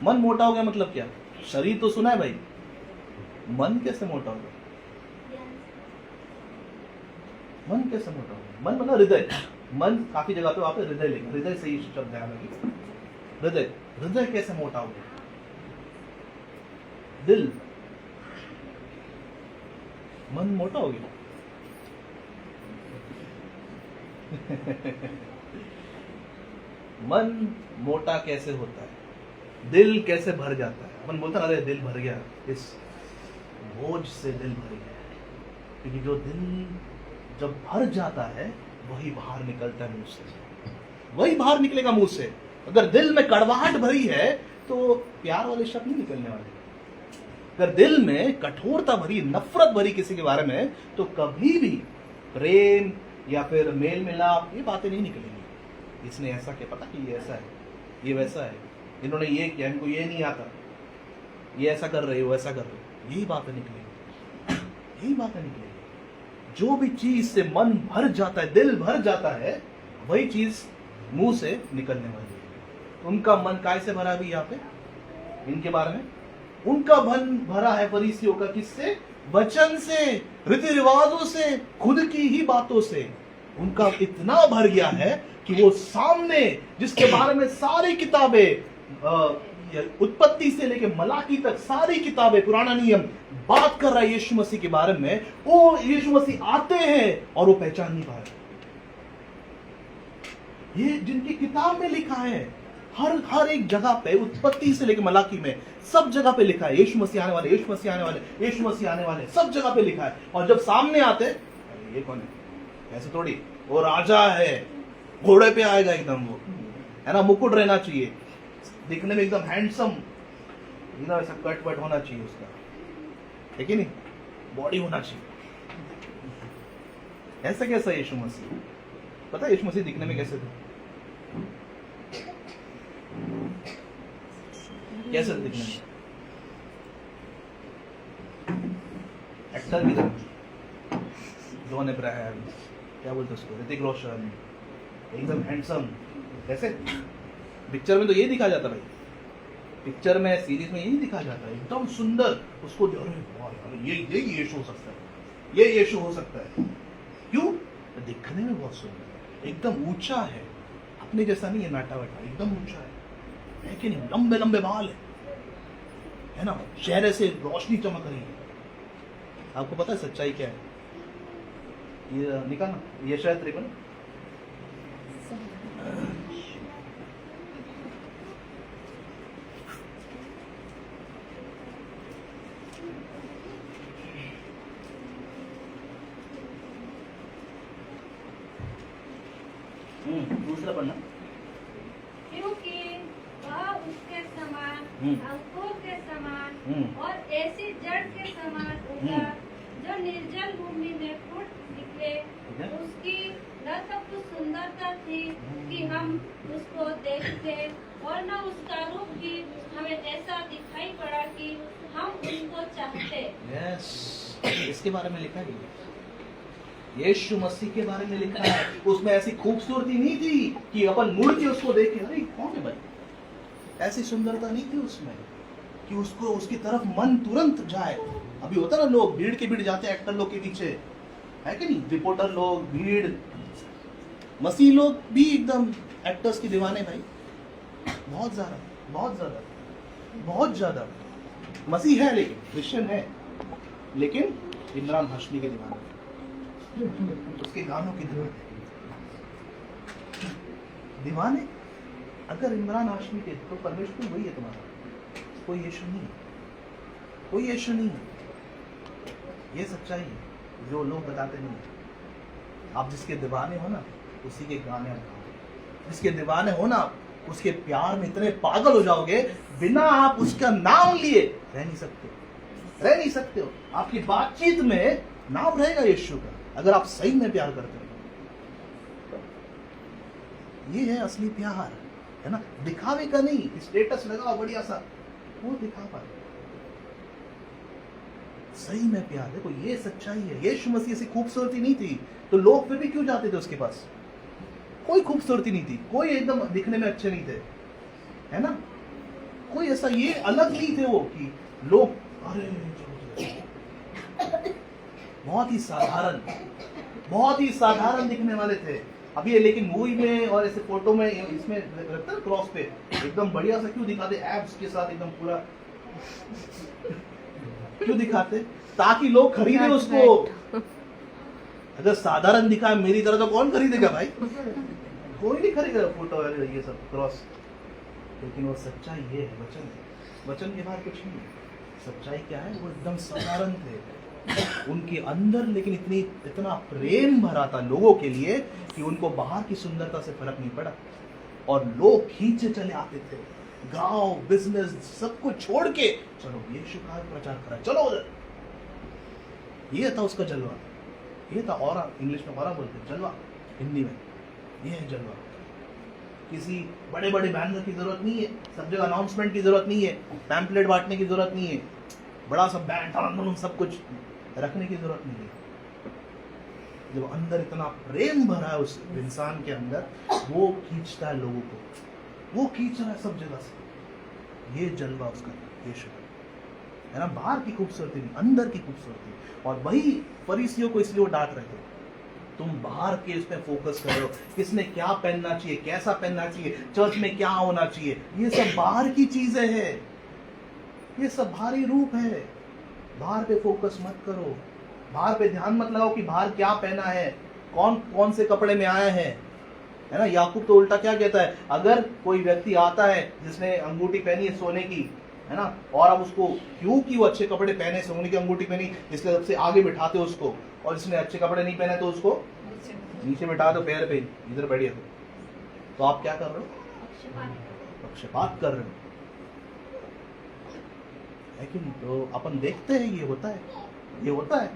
मन मोटा हो गया मतलब क्या? शरीर तो सुना है भाई, मन कैसे मोटा हो गया? मन कैसे मोटा हो गया? मन मतलब हृदय। मन काफी जगह पे वहां पे हृदय लिखा, हृदय से ही शब्द है, हालांकि हृदय, हृदय कैसे मोटा हो गया? दिल, मन मोटा हो गया। मन मोटा कैसे होता है? दिल कैसे भर जाता है? अपन बोलते हैं अरे दिल भर गया, इस बोझ से दिल भर गया। क्योंकि जो दिल जब भर जाता है वही बाहर निकलता है मुंह से, वही बाहर निकलेगा मुंह से। अगर दिल में कड़वाहट भरी है तो प्यार वाले शब्द नहीं निकलने वाले। अगर दिल में कठोरता भरी, नफरत भरी किसी के बारे में, तो कभी भी प्रेम या फिर मेल मिलाप, ये बातें नहीं निकलेंगी। इसने ऐसा क्या, पता कि ये ऐसा है, ये वैसा है, इन्होंने ये किया, इनको ये नहीं आता, ये ऐसा कर रहे हो, वैसा कर रहे हो, यही बातें निकलेंगी, यही बातें निकलेंगी। जो भी चीज से मन भर जाता है, दिल भर जाता है, वही चीज मुंह से निकलने वाली है। उनका मन काय से भरा भी यहाँ पे इनके बारे में, उनका मन भरा है फरीसियों का, किससे? वचन से, रीति रिवाजों से, खुद की ही बातों से। उनका इतना भर गया है कि वो सामने जिसके बारे में सारी किताबें, उत्पत्ति से लेके मलाकी तक सारी किताबें, पुराना नियम बात कर रहा है यीशु मसीह के बारे में, वो यीशु मसीह आते हैं और वो पहचान नहीं पा रहे। ये जिनकी किताब में लिखा है, हर एक जगह पे, उत्पत्ति से लेके मलाकी में सब जगह पे लिखा है यीशु मसीह आने वाले, यीशु मसीह आने वाले, यीशु मसीह आने वाले, सब जगह पे लिखा है। और जब सामने आते, ये कौन है? ऐसे थोड़ी, वो राजा है, घोड़े पे आएगा एकदम, वो है ना, मुकुट रहना चाहिए, दिखने में एकदम हैंडसम, एकदम ऐसा कट वट होना चाहिए उसका, है कि नहीं? बॉडी होना चाहिए। ऐसा कैसा यीशु मसीह? पता है यीशु मसीह दिखने में कैसे थे? कैसे दिखने में? एक्टर की तरह, जॉन अब्राहम, क्या बोलते उसको, ऋतिक रोशन, एकदम हैंडसम। कैसे पिक्चर में तो यही दिखा जाता भाई, पिक्चर में, सीरीज में यही दिखा जाता है, एकदम सुंदर। उसको ये यीशु हो सकता है, ये यीशु हो सकता है। क्यों? दिखने में बहुत सुंदर है, एकदम ऊंचा है, अपने जैसा नहीं है नाटा वाटा, एकदम ऊंचा है कि नहीं? लंबे लंबे बाल है ना, चेहरे से रोशनी चमक रही है। आपको पता है सच्चाई क्या है? ये निकालना, ये शायद 53। दूसरा पढ़ना।
क्योंकि वह उसके समान, अंकुर के समान और ऐसी जड़ के समान उगा जो निर्जल भूमि में फूट निकले। उसकी न तो कुछ सुंदरता थी कि हम उसको देखते, और न उसका रूप भी हमें ऐसा दिखाई पड़ा कि हम उसको चाहते।
यस, इसके बारे में लिखा है, यीशु मसीह के बारे में लिखा है। उसमें ऐसी खूबसूरती नहीं थी कि अपन मुड़ के उसको देखे, अरे कौन है भाई, ऐसी सुंदरता नहीं थी उसमें कि उसको, उसकी तरफ मन तुरंत जाए। अभी होता ना, लोग भीड़ के भीड़ जाते हैं एक्टर लोग के पीछे, है कि नहीं? रिपोर्टर लोग, भीड़, मसीह लोग भी एकदम एक्टर्स की दीवाने भाई, बहुत ज्यादा बहुत ज्यादा बहुत ज्यादा। मसीह है लेकिन क्रिश्चियन है, लेकिन इमरान हाशमी के दीवाने, उसके गानों की दीवाने। अगर इमरान हाशमी के तो परमेश्वर वही है तुम्हारा, कोई यीशु नहीं है, कोई यीशु नहीं है। ये सच्चाई है जो लोग बताते नहीं है। आप जिसके दीवाने हो ना उसी के गाने आप गाओ, जिसके दीवाने हो ना उसके प्यार में इतने पागल हो जाओगे, बिना आप उसका नाम लिए रह नहीं सकते, रह नहीं सकते हो। आपकी बातचीत में नाम रहेगा यीशु का, अगर आप सही में प्यार करते हो। ये है असली प्यार, है ना, दिखावे का नहीं। स्टेटस लगाओ बढ़िया सा, वो दिखावा है। सही में प्यार, देखो ये सच्चाई है। यीशु मसीह से खूबसूरती नहीं थी तो लोग फिर भी क्यों जाते थे उसके पास? कोई खूबसूरती नहीं थी, कोई एकदम दिखने में अच्छे नहीं थे, है ना, कोई ऐसा ये अलग नहीं थे वो कि लोग अरे बहुत ही साधारण, बहुत ही साधारण दिखने वाले थे। अब ये लेकिन मूवी में और ऐसे फोटो में इसमें रखता है क्रॉस पे एकदम बढ़िया सा क्यों दिखाते, एब्स के साथ एकदम पूरा क्यों दिखाते? ताकि लोग खरीदे उसको। अगर साधारण दिखा है मेरी तरह तो कौन खरीदेगा भाई? कोई नहीं खरीदेगा फोटो ये सब क्रॉस। लेकिन वो सच्चाई ये है, वचन है, वचन के बाहर कुछ नहीं है। सच्चाई क्या है? वो एकदम साधारण थे उनके अंदर, लेकिन इतना प्रेम भरा था लोगों के लिए कि उनको बाहर की सुंदरता से फर्क नहीं पड़ा। और लोग खींचे चले आते थे, गांव बिजनेस सब कुछ छोड़ के चलो यीशु का प्रचार करा, चलो उधर। ये था उसका जलवा, ये था ऑरा, इंग्लिश में ऑरा बोलते हैं, जलवा हिंदी में, ये है जलवा। किसी बड़े बड़े बैनर की जरूरत नहीं है, सब जगह अनाउंसमेंट की जरूरत नहीं है, पैम्पलेट बांटने की जरूरत नहीं है, बड़ा सा बैनर सब कुछ रखने की जरूरत नहीं है। जब अंदर इतना प्रेम भरा है उस इंसान के अंदर, वो खींचता है लोगों को, वो खींच रहा है सब जगह से। ये जलवा उसका यीशु है ना, बाहर की खूबसूरती नहीं, अंदर की खूबसूरती। और वही फरीसियों को इसलिए वो डांट रहे थे, तुम बाहर के इसमें फोकस कर रहे हो, किसने क्या पहनना चाहिए, कैसा पहनना चाहिए, चर्च में क्या होना चाहिए, ये सब बाहर की चीजें हैं, ये सब बाहरी रूप है। बाहर पे फोकस मत करो, बाहर पे ध्यान मत लगाओ कि बाहर क्या पहना है, कौन कौन से कपड़े में आया है ना। याकूब तो उल्टा क्या कहता है, अगर कोई व्यक्ति आता है जिसने अंगूठी पहनी है सोने की, है ना, और अब उसको क्योंकि वो अच्छे कपड़े पहने, सोने की अंगूठी पहनी, इसलिए सबसे आगे बिठाते हो उसको, और इसने अच्छे कपड़े नहीं पहने तो उसको नीचे बिठा दो, पैर पे इधर बैठिए। तो आप क्या कर रहे हो? पक्षपात कर रहे हो, लेकिन तो अपन देखते हैं ये होता है, ये होता है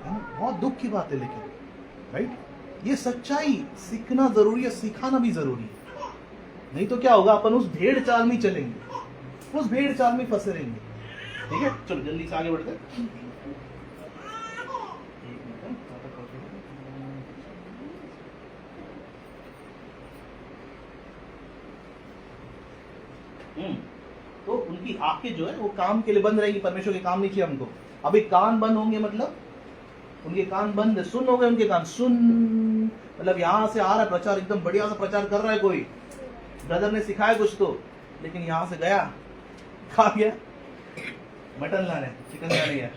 ना? बहुत दुख की बात है, लेकिन राइट, ये सच्चाई सीखना जरूरी है, सिखाना भी जरूरी है। नहीं तो क्या होगा, अपन उस भेड़ चाल में चलेंगे, उस भेड़ चाल में फंसे रहेंगे। ठीक है, चलो जल्दी से आगे बढ़ते हैं। तो उनकी आंखें जो है वो काम के लिए बंद रहेगी, परमेश्वर के काम नहीं चाहिए हमको। अभी कान बंद होंगे मतलब उनके कान बंद है, सुन हो गए उनके कान, सुन मतलब यहाँ से आ रहा है प्रचार, एकदम बढ़िया सा प्रचार कर रहा है कोई, ब्रदर ने सिखाया कुछ तो, लेकिन यहाँ से गया, खा गया मटन लाने, चिकन लाने गया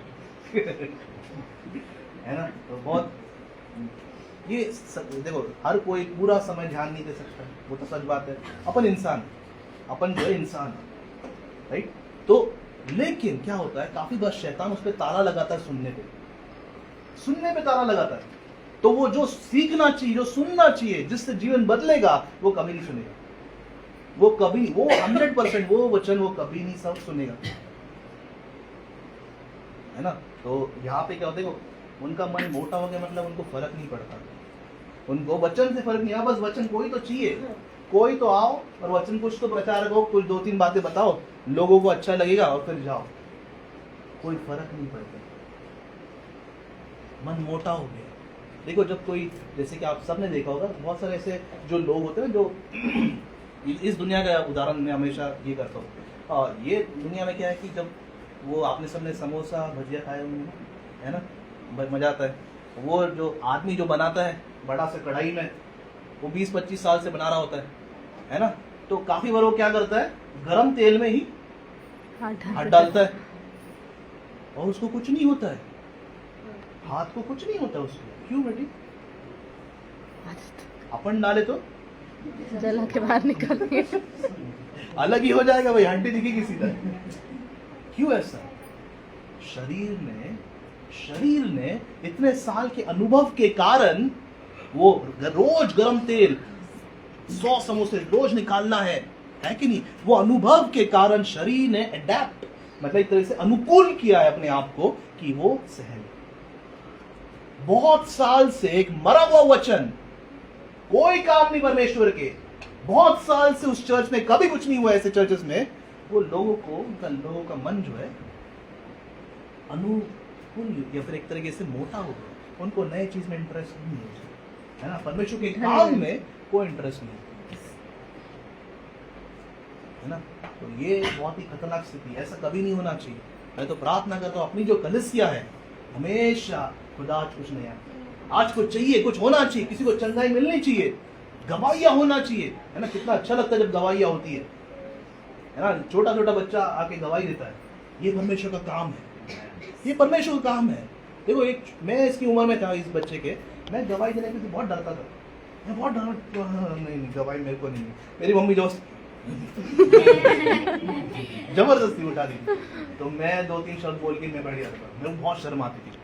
है ना। तो बहुत ये देखो, हर कोई पूरा समय ध्यान नहीं दे सकता, वो तो सच बात है। अपन इंसान, अपन जो है इंसान, राइट। तो लेकिन क्या होता है, काफी बार शैतान उस पर ताला लगाता है, सुनने पे ताला लगाता है। तो वो जो सीखना चाहिए, जो सुनना चाहिए, जिससे जीवन बदलेगा, वो कभी नहीं सुनेगा, वो कभी, वो 100% वो वचन वो कभी नहीं सब सुनेगा, है ना। तो यहाँ पे क्या होता है, उनका मन मोटा हो गया मतलब उनको फर्क नहीं पड़ता, उनको वचन से फर्क नहीं है, बस वचन कोई तो चाहिए, कोई तो आओ और वचन कुछ तो प्रचार करो, कुछ 2-3 बातें बताओ, लोगों को अच्छा लगेगा और फिर जाओ, कोई फर्क नहीं पड़ता, मन मोटा हो गया। देखो जब कोई, जैसे कि आप सबने देखा होगा, बहुत सारे ऐसे जो लोग होते हैं जो इस दुनिया का उदाहरण मैं हमेशा ये करता हूँ, और ये दुनिया में क्या है कि जब वो आपने सबने समोसा भजिया खाए होंगे, है ना, मजा आता है। वो जो आदमी जो बनाता है बड़ा से कढ़ाई में, वो 20-25 साल से बना रहा होता है ना, तो काफी बार वो क्या करता है, गरम तेल में ही हाथ डालता है और उसको कुछ नहीं होता है, हाथ को कुछ नहीं होता उसको। क्यों बेटी? अपन डाले तो
जला के बाहर निकालेंगे।
अलग ही हो जाएगा भाई, हड्डी दिखेगी सीधा। क्यों ऐसा? शरीर ने इतने साल के अनुभव के कारण, वो रोज गरम तेल 100 समोसे रोज निकालना है कि नहीं, वो अनुभव के कारण शरीर ने अडेप्ट, मतलब एक तरह से अनुकूल किया है अपने आप को कि वो सह ले। बहुत साल से एक मरा हुआ वचन, कोई काम नहीं परमेश्वर के, बहुत साल से उस चर्च में कभी कुछ नहीं हुआ, ऐसे चर्चेस में वो लोगों का मन जो है अनुकूल या फिर एक तरीके से मोटा हो गया, उनको नए चीज में इंटरेस्ट नहीं है ना, परमेश्वर के काम में कोई इंटरेस्ट नहीं है ना। तो ये बहुत ही खतरनाक स्थिति है, ऐसा कभी नहीं होना चाहिए। मैं तो प्रार्थना करता हूँ अपनी जो कलीसिया है, हमेशा खुदा आज कुछ नया, आज कुछ चाहिए, कुछ होना चाहिए, किसी को चंगाई मिलनी चाहिए, गवाहियां होना चाहिए, है ना। कितना अच्छा लगता है जब गवाहियां होती है ना, छोटा छोटा बच्चा आके गवाही देता है, ये परमेश्वर का काम है, ये परमेश्वर का काम है। देखो मैं इसकी उम्र में था, इस बच्चे के, मैं गवाही देने के बहुत डरता था, मैं बहुत नहीं गवाही मेरे को नहीं, मेरी मम्मी जबरदस्ती उठा दी, तो मैं 2-3 शब्द बोल के मैं बैठ जाता था, मेरे को बहुत शर्म आती थी।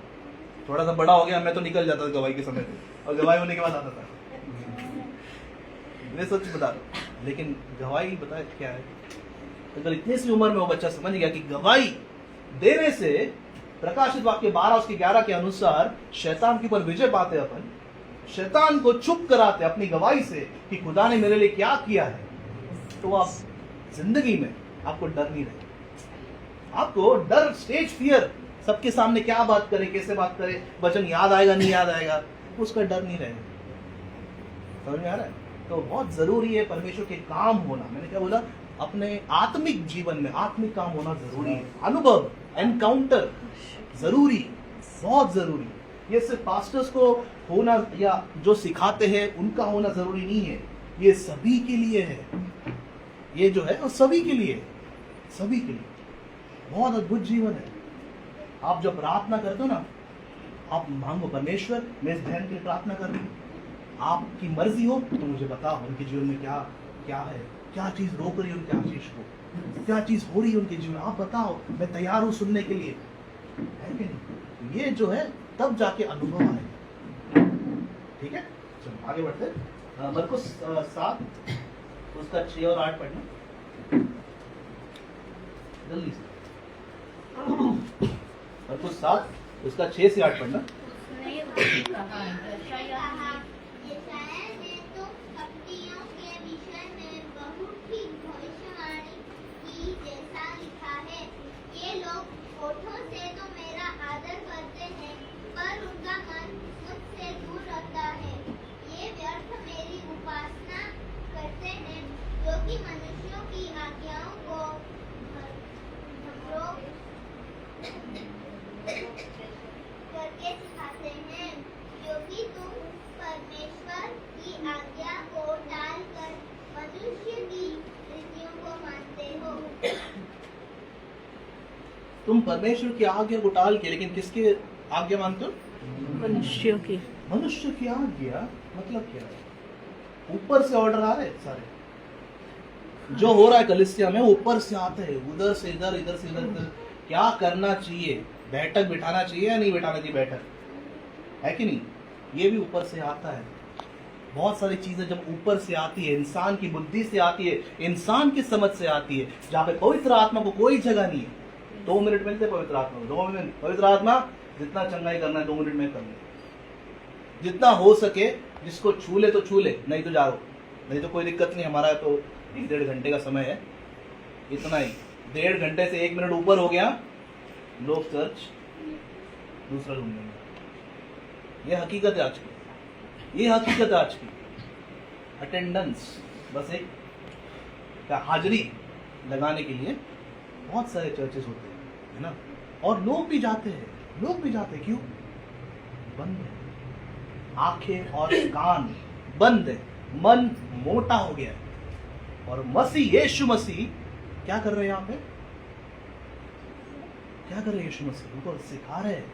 थोड़ा सा बड़ा हो गया, मैं तो निकल जाता था गवाही के समय और गवाही होने के बाद आता था, मैं सच बता रहा हूँ। लेकिन गवाही बताए क्या है, अगर इतनी सी उम्र में वो बच्चा समझ गया कि गवाही देने से, प्रकाशित वाक्य 12:11 के अनुसार शैतान के ऊपर विजय पाते, अपन शैतान को चुप कराते अपनी गवाही से कि खुदा ने मेरे लिए क्या किया है, तो आप जिंदगी में आपको डर नहीं रहेगा। आपको डर, स्टेज फियर, सबके सामने क्या बात करे, कैसे बात करे, वचन याद आएगा नहीं याद आएगा, उसका डर नहीं रहेगा। समझ में आ रहा है? तो बहुत जरूरी है परमेश्वर के काम होना। मैंने क्या बोला, अपने आत्मिक जीवन में आत्मिक काम होना जरूरी है, अनुभव, एनकाउंटर जरूरी, बहुत जरूरी। ये सिर्फ पास्टर्स को होना या जो सिखाते हैं उनका होना जरूरी नहीं है, ये सभी के लिए है। ये जो है वो सभी के लिए, सभी के लिए बहुत अद्भुत जीवन है। आप जब प्रार्थना करते हो ना, आप मांगो, परमेश्वर मैं इस बहन के लिए प्रार्थना कर रही हूँ, आपकी मर्जी हो तो मुझे बताओ उनके जीवन में क्या क्या है, क्या चीज रोक रही है उनके आशीष को, क्या चीज हो रही है उनके जीवन में, आप बताओ, मैं तैयार हूँ सुनने के लिए, है कि नहीं। ये जो है तब जाके अनुभव आएगा। ठीक है, चलो आगे बढ़ते हैं। मरकुस 7 उसका 6 और 8 पढ़ना जल्दी से। मरकुस 7 उसका 6 से 8 पढ़ना।
होठों से तो मेरा आदर करते हैं, पर उनका मन मुझसे दूर रहता है। ये व्यर्थ मेरी उपासना करते हैं, जो कि मनुष्यों की आज्ञाओं को करके सिखाते हैं, क्योंकि तुम परमेश्वर की आज्ञा को टालकर मनुष्य की रीतियों को मानते हो।
तुम परमेश्वर की आज्ञा को टाल के लेकिन किसकी आज्ञा मानते हो?
मनुष्यों की।
मनुष्य की आज्ञा मतलब क्या है? ऊपर से ऑर्डर आ रहे सारे, जो हो रहा है कलीसिया में ऊपर से आते हैं, उधर से इधर, इधर से इधर। क्या करना चाहिए, बैठक बिठाना चाहिए या नहीं बिठाना चाहिए बैठक, है कि नहीं, ये भी ऊपर से आता है। बहुत सारी चीजें जब ऊपर से आती है, इंसान की बुद्धि से आती है, इंसान की समझ से आती है, जहाँ पे पवित्र आत्मा को कोई जगह नहीं है। 2 मिनट मिलते पवित्र आत्मा को, 2 मिनट पवित्र आत्मा जितना चंगाई करना है 2 मिनट में कर ले, जितना हो सके, जिसको छू ले तो छू ले, नहीं तो जा रो, नहीं तो कोई दिक्कत नहीं। हमारा तो 1-1.5 घंटे का समय है, इतना ही, 1.5 घंटे से 1 मिनट ऊपर हो गया, लोग चर्च दूसरा रूम में। ये हकीकत है आज की, ये हकीकत है आज की। अटेंडेंस, बस एक क्या हाजिरी लगाने के लिए बहुत सारे चर्चेस होते हैं, है ना, और लोग भी जाते हैं, क्यों? बंद है। आंखें और कान बंद है, मन मोटा हो गया है। और मसीह, यीशु मसीह क्या कर रहे हैं यहाँ पे? क्या कर रहे हैं यीशु मसीह? उनको सिखा रहे हैं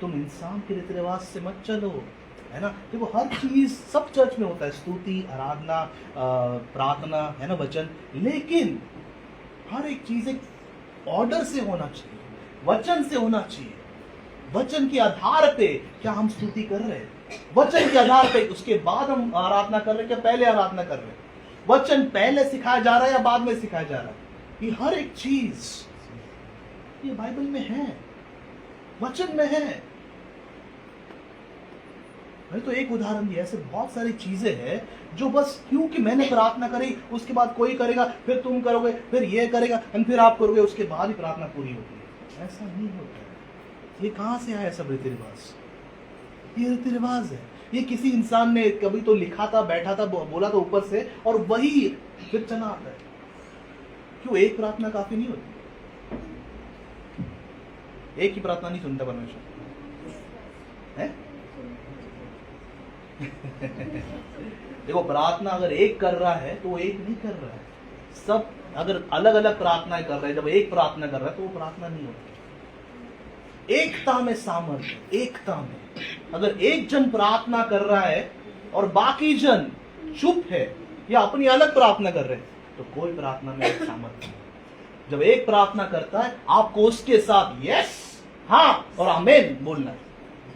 तुम इंसान के रीति रिवाज से मत चलो, है ना। देखो हर चीज सब चर्च में होता है, स्तुति, आराधना, प्रार्थना, है ना, वचन, लेकिन हर एक चीज एक ऑर्डर से होना चाहिए, वचन से होना चाहिए। वचन के आधार पे क्या हम स्तुति कर रहे हैं? वचन के आधार पे उसके बाद हम आराधना कर रहे हैं, क्या पहले आराधना कर रहे हैं? वचन पहले सिखाया जा रहा है या बाद में सिखाया जा रहा है? ये हर एक चीज ये बाइबल में है, वचन में है। मैंने तो एक उदाहरण दिया, ऐसे बहुत सारी चीजें हैं जो बस क्योंकि मैंने प्रार्थना करी, उसके बाद कोई करेगा, फिर तुम करोगे, फिर ये करेगा, फिर आप करोगे, उसके बाद ही प्रार्थना पूरी होगी। ऐसा नहीं होता है। ये कहां से आया सब रीति रिवाज? ये रीति रिवाज है, ये किसी इंसान ने कभी तो लिखा था, बैठा था, बोला था ऊपर से, और वही फिर चला आता है। क्यों एक प्रार्थना काफी नहीं होती? एक ही प्रार्थना नहीं सुनता परमेश्वर है? देखो प्रार्थना अगर एक कर रहा है तो वो एक नहीं कर रहा है। सब अगर अलग अलग प्रार्थनाएं कर रहे हैं, जब एक प्रार्थना कर रहा है तो वो प्रार्थना नहीं होती। एकता में सामर्थ्य, एकता में। अगर एक जन प्रार्थना कर रहा है और बाकी जन चुप है या अपनी अलग प्रार्थना कर रहे हैं, तो कोई प्रार्थना में सामर्थ्य नहीं। जब एक प्रार्थना करता है, आपको उसके साथ यस, हाँ और आमेन बोलना है।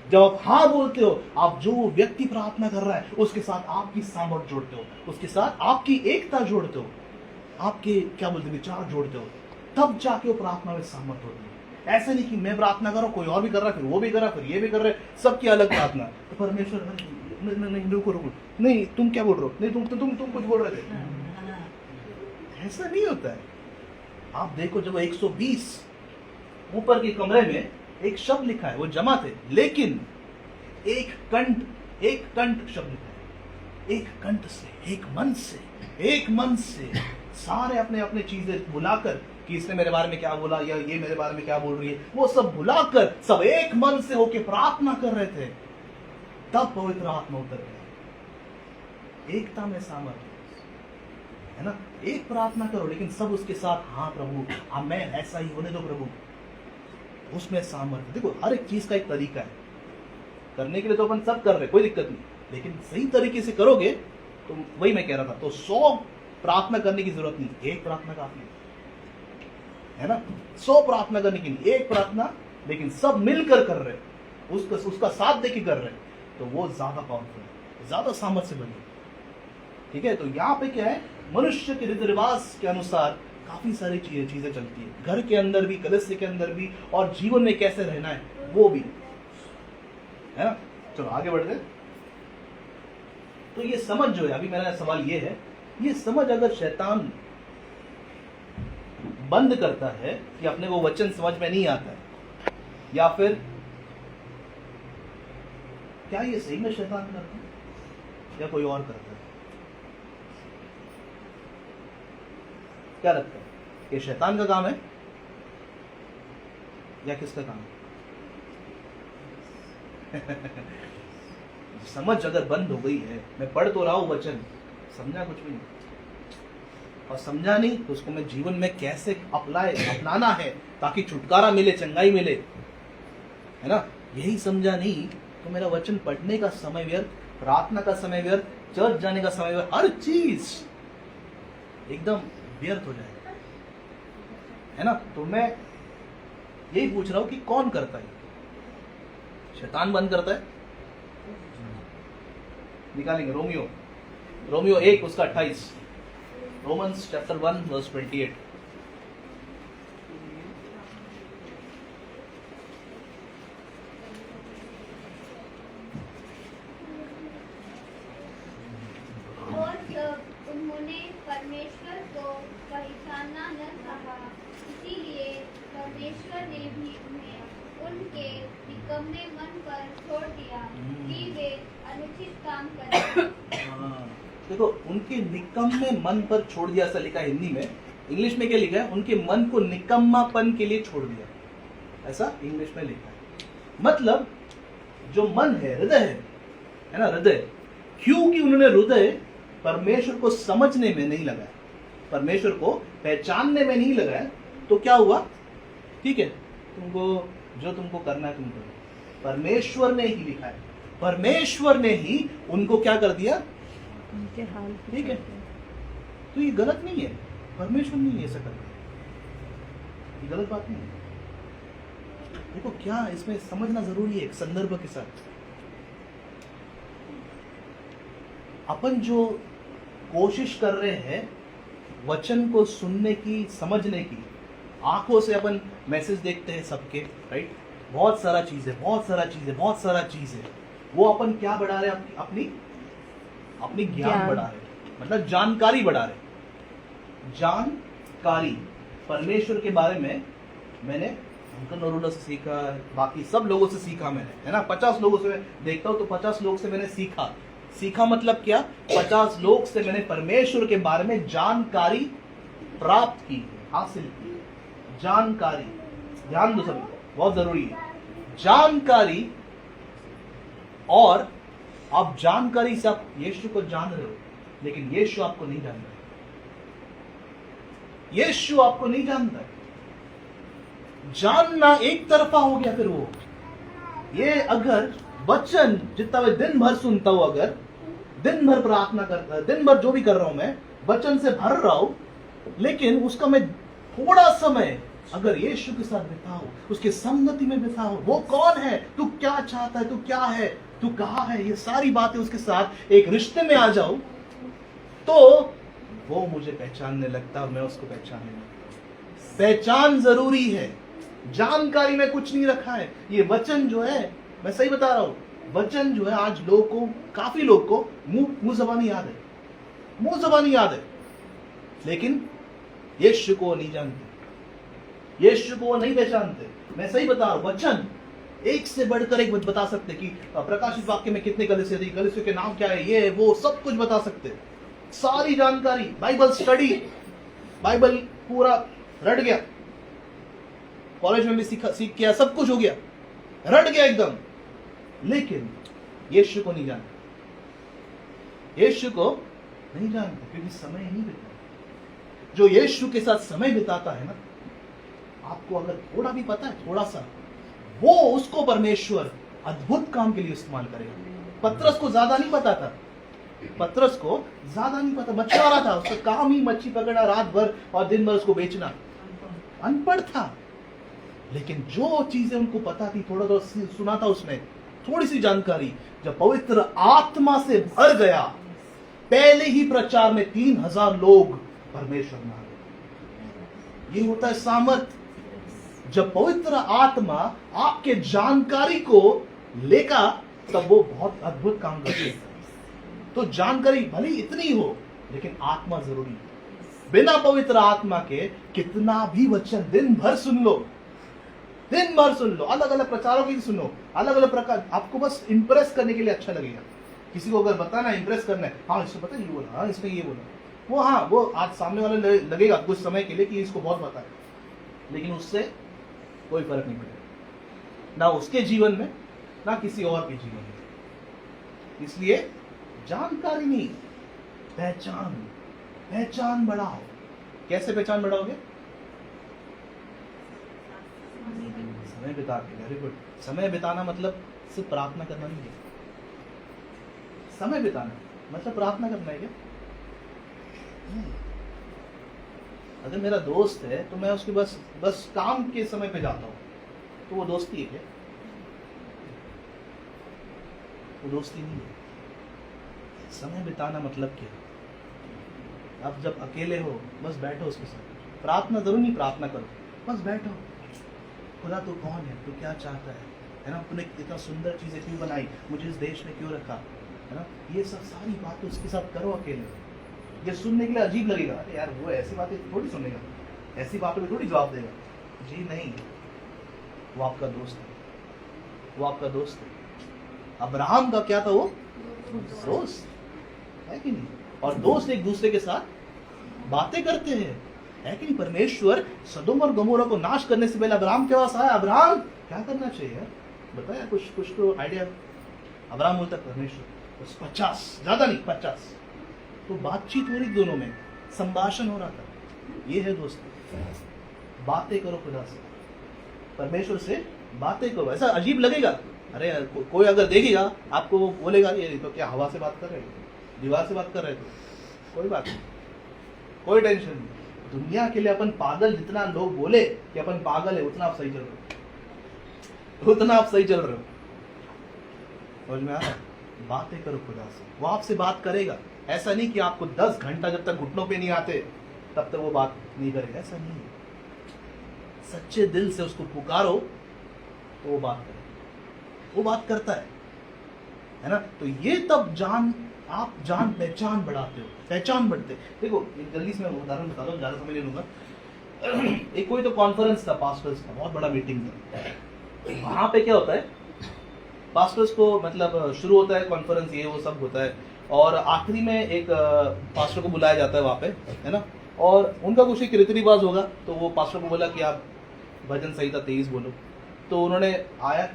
जब आप हाँ बोलते हो, आप जो व्यक्ति प्रार्थना कर रहा है उसके साथ आपकी सामर्थ्य जोड़ते हो, उसके साथ आपकी एकता जोड़ते हो, आपके क्या बोलते हैं विचार जोड़ते हो, तब जाके वो प्रार्थना में सामर्थ्य होती है। ऐसा नहीं कि मैं प्रार्थना कर रहा हूं, कोई और भी कर रहा है, फिर वो भी कर रहा है, फिर ये भी कर रहे हैं, सबकी अलग प्रार्थना। तो परमेश्वर नहीं, रुको, नहीं तुम क्या बोल रहे हो, नहीं तुम कुछ बोल रहे थे। ऐसा नहीं होता है। आप देखो जब 120 ऊपर के कमरे में एक शब्द लिखा है, वो जमा थे, लेकिन एक कंठ शब्द लिखा है, एक कंठ से, एक मन से सारे अपने अपने चीजें भुलाकर कि इसने मेरे बारे में क्या बोला या ये मेरे बारे में क्या बोल रही है, वो सब भुलाकर सब एक मन से होके प्रार्थना कर रहे थे। तब पवित्र आत्मा उतर गया। एकता में सामर्थ्य है ना। एक प्रार्थना करो लेकिन सब उसके साथ, हाँ प्रभु आमेन, ऐसा ही होने दो प्रभु, उसमें सामर्थ्य। देखो हर एक चीज का एक तरीका है करने के लिए, तो अपन सब कर रहे, कोई दिक्कत नहीं, लेकिन सही तरीके से करोगे तो वही मैं कह रहा था। तो 100 प्रार्थना करने की जरूरत नहीं, एक प्रार्थना काफी है ना। 100 प्रार्थना करने की नहीं, एक प्रार्थना, लेकिन सब मिलकर कर रहे, उसका साथ देके कर रहे, तो वो ज्यादा पावरफुल है, ज्यादा सामर्थ्य से बनी। ठीक है, तो यहाँ पे क्या है, मनुष्य के रीति रिवाज के अनुसार काफी सारी चीजें चलती है, घर के अंदर भी, कलीसिया के अंदर भी, और जीवन में कैसे रहना है वो भी है ना। चलो आगे बढ़ते। तो ये समझ जो है, अभी मेरा सवाल ये है, ये समझ अगर शैतान बंद करता है कि अपने को वचन समझ में नहीं आता है, या फिर क्या ये सही में शैतान करता है या कोई और करता है? क्या लगता है, ये शैतान का काम है या किसका काम है? समझ अगर बंद हो गई है, मैं पढ़ तो रहा हूं वचन, समझा कुछ भी नहीं, और समझा नहीं तो उसको मैं जीवन में कैसे अपनाना है ताकि छुटकारा मिले, चंगाई मिले, है ना, यही समझा नहीं तो मेरा वचन पढ़ने का समय व्यर्थ, प्रार्थना का समय व्यर्थ, चर्च जाने का समय व्यर्थ, हर चीज एकदम व्यर्थ हो जाएगा, है ना। तो मैं यही पूछ रहा हूं कि कौन करता है? शैतान बंद करता है? निकालेंगे रोमियो 1 उसका 28, रोमन्स चैप्टर 1 वर्स 28।
और जब उन्होंने परमेश्वर को पहचानना न चाहा, इसीलिए परमेश्वर ने भी उन्हें उनके निकम्मे मन पर छोड़ दिया कि वे अनुचित काम करें।
देखो उनके निकम्मे मन पर छोड़ दिया, ऐसा लिखा है हिंदी में। इंग्लिश में क्या लिखा है? उनके मन को निकम्मापन के लिए छोड़ दिया, ऐसा इंग्लिश में लिखा है। मतलब जो मन है, हृदय है ना, हृदय। क्योंकि उन्होंने हृदय परमेश्वर को समझने में नहीं लगाया, परमेश्वर को पहचानने में नहीं लगाया, तो क्या हुआ? ठीक है, तुमको जो तुमको करना है तुम करो। परमेश्वर ने ही लिखा है, परमेश्वर ने ही उनको क्या कर दिया?
उनके हाल।
ठीक है, तो ये गलत नहीं है, परमेश्वर नहीं ऐसा कर दिया, ये गलत बात नहीं है। देखो क्या इसमें समझना जरूरी है एक संदर्भ के साथ। अपन जो कोशिश कर रहे हैं वचन को सुनने की, समझने की, आंखों से अपन मैसेज देखते हैं सबके, राइट, बहुत सारा चीज है, बहुत सारा चीज है, बहुत सारा चीज है, वो अपन क्या बढ़ा रहे हैं? अपनी ज्ञान बढ़ा रहे हैं, मतलब जानकारी बढ़ा रहे हैं। जानकारी परमेश्वर के बारे में मैंने अंकल नरूला से सीखा, बाकी सब लोगों से सीखा मैंने, है ना, 50 लोगों से मैं देखता हूं तो 50 लोग से मैंने सीखा मतलब क्या? 50 लोग से मैंने परमेश्वर के बारे में जानकारी प्राप्त की, हासिल की। जानकारी, ध्यान दो सभी, बहुत जरूरी है जानकारी। और आप जानकारी से आप यीशु को जान रहे हो, लेकिन यीशु आपको नहीं जान रहा, यीशु आपको नहीं जानता है। जानना एक तरफा हो गया। फिर वो ये अगर वचन जितना मैं दिन भर सुनता हूं, अगर दिन भर प्रार्थना करता, दिन भर जो भी कर रहा हूं मैं वचन से भर रहा हूं, लेकिन उसका मैं थोड़ा समय अगर यीशु के साथ बिताओ, उसके संगति में बिताओ, वो कौन है, तू क्या चाहता है, तू क्या है, तू कहाँ है, ये सारी बातें उसके साथ एक रिश्ते में आ जाओ, तो वो मुझे पहचानने लगता और मैं उसको पहचानने लगता। पहचान जरूरी है, जानकारी में कुछ नहीं रखा है। ये वचन जो है, मैं सही बता रहा हूं, वचन जो है आज लोगों को, काफी लोग को मुंह जबानी याद है, मुंह जबानी याद है, लेकिन यीशु को नहीं जानते, यीशु को नहीं पहचानते। मैं सही बता रहा हूं, वचन एक से बढ़कर एक बता सकते कि प्रकाशित वाक्य में कितने कलीसिया थी, कलीसिया के नाम क्या है, ये वो सब कुछ बता सकते, सारी जानकारी, बाइबल स्टडी, बाइबल पूरा रट गया, कॉलेज में भी सीख किया, सब कुछ हो गया, रट गया एकदम, लेकिन यीशु को नहीं जानते, यीशु को नहीं जानते, क्योंकि समय नहीं बिताता। जो यीशु के साथ समय बिताता है ना, आपको अगर थोड़ा भी पता है, थोड़ा सा, वो उसको परमेश्वर अद्भुत काम के लिए इस्तेमाल करेगा। पतरस को ज्यादा नहीं पता था, पतरस को ज्यादा नहीं पता, मछुआरा था, उसका काम ही मच्छी पकड़ना रात भर और दिन भर उसको बेचना, अनपढ़ था, लेकिन जो चीजें उनको पता थी, थोड़ा थोड़ा सुना था उसने, थोड़ी सी जानकारी, जब पवित्र आत्मा से भर गया, पहले ही प्रचार में 3000 लोग परमेश्वर में आ गए। ये होता है सामर्थ, जब पवित्र आत्मा आपके जानकारी को लेगा, तब वो बहुत अद्भुत काम करती है। तो जानकारी भले इतनी हो, लेकिन आत्मा जरूरी है। बिना पवित्र आत्मा के कितना भी वचन दिन भर सुन लो, दिन भर सुन लो, अलग अलग प्रचारों की सुनो, अलग अलग प्रकार, आपको बस इंप्रेस करने के लिए अच्छा लगेगा। किसी को अगर बताना इंप्रेस करना है, हाँ इसको पता है, ये बोला, हाँ इसमें ये बोला, वो हाँ वो आज सामने वाले लगेगा कुछ समय के लिए कि इसको बहुत पता है, लेकिन उससे कोई फर्क नहीं पड़ेगा, ना उसके जीवन में ना किसी और के जीवन में। इसलिए जानकारी नहीं, पहचान, पहचान बढ़ाओ। कैसे पहचान बढ़ाओगे? समय बिता के। Very good. समय बिताना मतलब सिर्फ प्रार्थना करना नहीं है, समय बिताना मतलब प्रार्थना करना है क्या? अगर मेरा दोस्त है तो मैं उसके बस काम के समय पे जाता हूँ, तो वो दोस्ती है क्या? वो दोस्ती नहीं है। समय बिताना मतलब क्या? आप जब अकेले हो बस बैठो उसके साथ, प्रार्थना जरूर नहीं, प्रार्थना करो, बस बैठो, खुदा तू कौन है, तू क्या चाहता है ना, तूने इतना सुंदर चीजें क्यों बनाई, मुझे इस देश में क्यों रखा, है ना, ये सब सारी बातें उसके साथ करो अकेले। ये सुनने के लिए अजीब लगेगा, अरे यार वो ऐसी बातें थोड़ी सुनेगा, ऐसी बातों में थोड़ी जवाब देगा। जी नहीं, वो आपका दोस्त है, वो आपका दोस्त है। अब्राहम का क्या था? वो दोस्त है कि नहीं? और दोस्त एक दूसरे के साथ बातें करते हैं, है कि नहीं? परमेश्वर सदोम और गमोरा को नाश करने से पहले अब्राहम के पास आया, अब्राहम क्या करना चाहिए यार, बताया कुछ तो आइडिया। अब्राहम बोलता परमेश्वर बस 50, ज्यादा नहीं 50। तो बातचीत हो रही दोनों में, संभाषण हो रहा था। ये है दोस्त, बातें करो खुदा से, परमेश्वर से बातें करो। ऐसा अजीब लगेगा, अरे कोई अगर देखेगा आपको वो बोलेगा ये तो क्या हवा से बात कर रहे हो, दीवार से बात कर रहे थे। कोई बात नहीं, कोई टेंशन नहीं। दुनिया के लिए अपन पागल, जितना लोग बोले कि अपन पागल है उतना आप सही चल रहे हो, उतना आप सही चल रहे हो। समझ में आ रहा है? बातें करो खुदा से, वो आपसे बात करेगा। ऐसा नहीं कि आपको 10 घंटा जब तक घुटनों पे नहीं आते तब तक वो बात नहीं करेगा, ऐसा नहीं है। सच्चे दिल से उसको पुकारो तो वो बात करे, वो बात करता है ना। तो ये तब आप जान पहचान बढ़ाते हो, पहचान बढ़ते। देखो एक जल्दी से मैं उदाहरण बता दूं, ज्यादा समय नहीं लूंगा। एक कोई तो कॉन्फ्रेंस था पास्टर्स का, बहुत बड़ा मीटिंग था। वहां पे क्या होता है, पास्टर्स को मतलब शुरू होता है कॉन्फ्रेंस, ये वो सब होता है, और आखिरी में एक पास्टर को बुलाया जाता है वहां पे, है ना। और उनका कुछ एक रीति रिवाज होगा, तो वो पास्टर को बोला कि आप भजन संहिता 23 बोलो। तो उन्होंने आया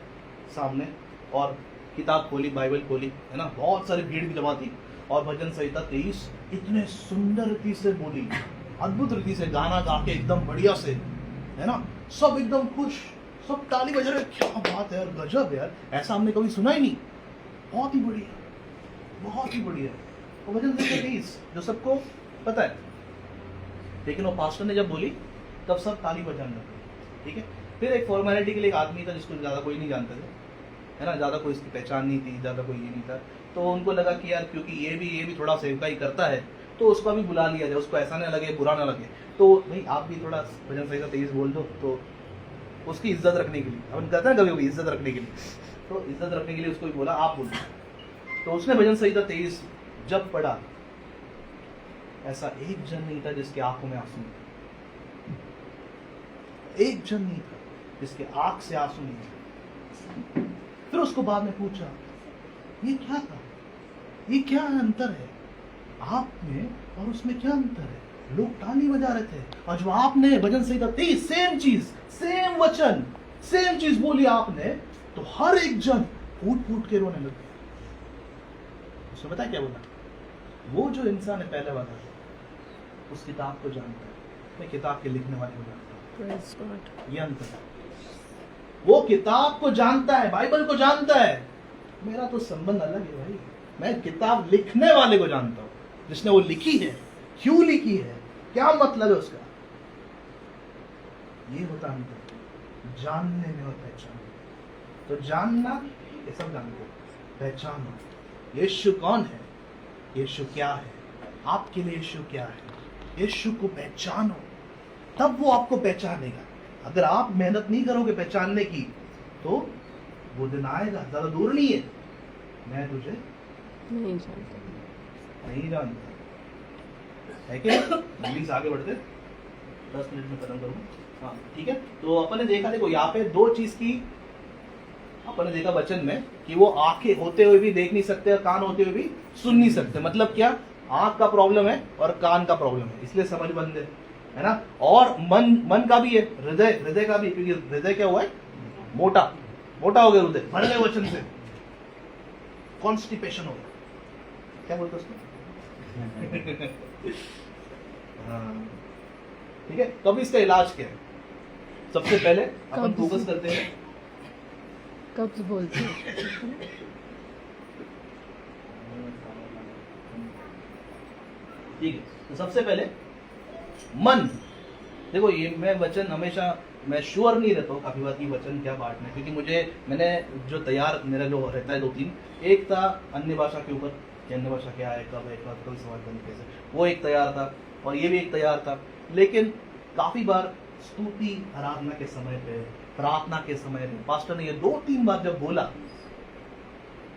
सामने और किताब खोली, बाइबल खोली, है ना। बहुत सारी भीड़ भी जमा थी और भजन संहिता 23 इतने सुंदर रीति से बोली, अद्भुत रीति से गाना गा के एकदम बढ़िया से, है ना। सब एकदम खुश, सब ताली बजा रहे, क्या बात है यार, गजब यार, ऐसा हमने कभी सुना ही नहीं, बहुत ही बढ़िया, बहुत ही बढ़िया। वो भजन संहिता 23 जो सबको पता है, लेकिन वो पास्टर ने जब बोली तब सब ताली बजाने लगे, ठीक है। फिर एक फॉर्मेलिटी के लिए एक आदमी था जिसको ज्यादा कोई नहीं जानता था, है ना, ज्यादा कोई इसकी पहचान नहीं थी, ज्यादा कोई ये नहीं था। तो उनको लगा कि यार क्योंकि ये भी थोड़ा सेवकाई करता है तो उसको भी बुला लिया जाए, उसको ऐसा ना लगे, बुरा ना लगे। तो भाई आप भी थोड़ा भजन संहिता 23 बोल दो, तो उसकी इज्जत रखने के लिए, अपन कहते हैं कभी कभी इज्जत रखने के लिए, तो इज्जत रखने के लिए उसको भी बोला आप बोल दो। तो उसने भजन संहिता 23 जब पढ़ा, ऐसा एक जन नहीं था जिसके आंखों में आंसू नहीं, एक जन नहीं था जिसके आंख से आंसू नहीं थे। फिर उसको बाद में पूछा ये क्या था, ये क्या अंतर है आप में और उसमें, क्या अंतर है? लोग ताली बजा रहे थे और जो आपने भजन संहिता 23 सेम चीज, सेम वचन, सेम चीज बोली आपने, तो हर एक जन फूट फूट के रोने लगे। उसने बताया क्या बोला, वो जो इंसान है पहले वाला उस किताब को जानता है, मैं किताब के लिखने वाले को जानता हूँ। ये अंतर है, वो किताब को जानता है, बाइबल को जानता है। मेरा तो संबंध अलग है भाई, मैं किताब लिखने वाले को जानता हूँ, जिसने वो लिखी है, क्यों लिखी है, क्या मतलब है उसका। ये होता अंतर, जानने में और पहचान। तो जानना ये सब जानते हो, पहचानो यीशु कौन है, यीशु क्या है, आपके लिए यीशु क्या है। यीशु को पहचानो, तब वो आपको पहचानेगा। अगर आप मेहनत नहीं करोगे पहचानने की तो वो दिन आएगा, ज्यादा दूर नहीं है, मैं तुझे
नहीं जानता,
नहीं जानता है। कि जल्दी से आगे बढ़ते, 10 मिनट में खत्म करूंगा। हाँ ठीक है। तो अपन ने देखा, देखो यहाँ पे दो चीज की अपन ने देखा वचन में कि वो आंखें होते हुए भी देख नहीं सकते और कान होते हुए भी सुन नहीं सकते। मतलब क्या, आंख का प्रॉब्लम है और कान का प्रॉब्लम है, इसलिए समझ बंद है ना। और मन का भी है, हृदय का भी, क्योंकि हृदय क्या हुआ है, मोटा हो गया हृदय, भर गए वचन से, कॉन्स्टिपेशन हो गया, क्या बोलते उसको। ठीक है। तो अब इसका इलाज क्या है? सबसे पहले अपन फोकस करते हैं,
कब्ज बोलते हैं।
ठीक है। तो सबसे पहले मन, देखो ये मैं वचन हमेशा मैं श्योर नहीं रहता हूँ काफी बात की वचन क्या बांटना, क्योंकि मैंने जो तैयार मेरा जो रहता है 2-3, एक था अन्य भाषा के ऊपर, अन्य भाषा क्या है, कब है, कल समाज बने कैसे, वो एक तैयार था, और ये भी एक तैयार था। लेकिन काफी बार स्तुति आराधना के समय पे, प्रार्थना के समय पे पास्टर ने ये 2-3 बार जब बोला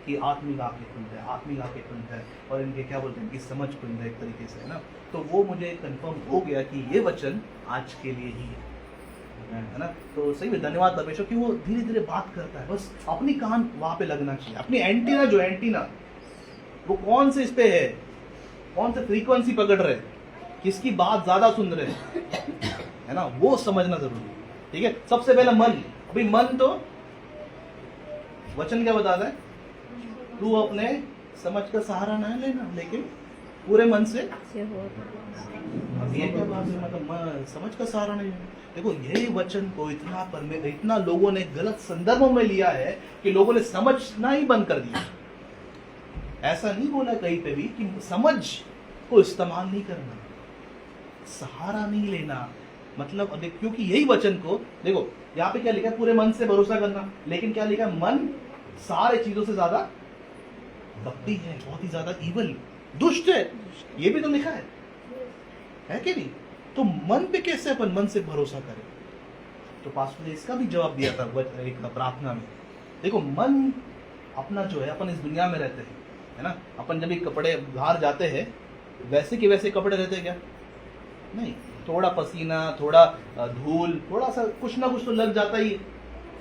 कि आत्मिक आंखें खुल जाए, आत्मिक आंखें खुल जाए, और इनके क्या बोलते हैं कि समझ खुल जाए एक तरीके से, है ना। तो वो मुझे कंफर्म हो गया कि ये वचन आज के लिए ही है ना। तो सही में धन्यवाद परमेश्वर कि वो धीरे धीरे बात करता है, बस अपनी कान वहां पे लगना चाहिए, अपनी एंटीना जो एंटीना वो कौन से इस पे है, कौन से फ्रीक्वेंसी पकड़ रहे, किसकी बात ज्यादा सुन रहे, है ना, वो समझना जरूरी है। ठीक है। सबसे पहले मन, अभी मन तो वचन क्या बताता है, तू अपने समझ का सहारा ना लेना, लेकिन पूरे मन से।
ये हो
अब ये क्या बात है, मतलब समझ का सहारा नहीं है। देखो यही वचन को इतना लोगों ने गलत संदर्भों में लिया है कि लोगों ने समझना ही बंद कर दिया। ऐसा नहीं बोला कहीं पे भी कि समझ को इस्तेमाल नहीं करना, सहारा नहीं लेना। मतलब क्योंकि यही वचन को देखो यहाँ पे क्या लिखा है, पूरे मन से भरोसा करना, लेकिन क्या लिखा है, मन सारे चीजों से ज्यादा कपटी है, बहुत ही ज्यादा ईवल, दुष्ट है, ये भी तो लिखा है कि नहीं? तो मन पे कैसे अपन मन से भरोसा करें? तो पास्टर ने इसका भी जवाब दिया था एक प्रार्थना में। देखो मन अपना जो है, अपन इस दुनिया में रहते हैं, है ना, अपन जब भी कपड़े बाहर जाते हैं वैसे के वैसे कपड़े रहते हैं क्या? नहीं, थोड़ा पसीना, थोड़ा धूल, थोड़ा सा कुछ ना कुछ तो लग जाता ही,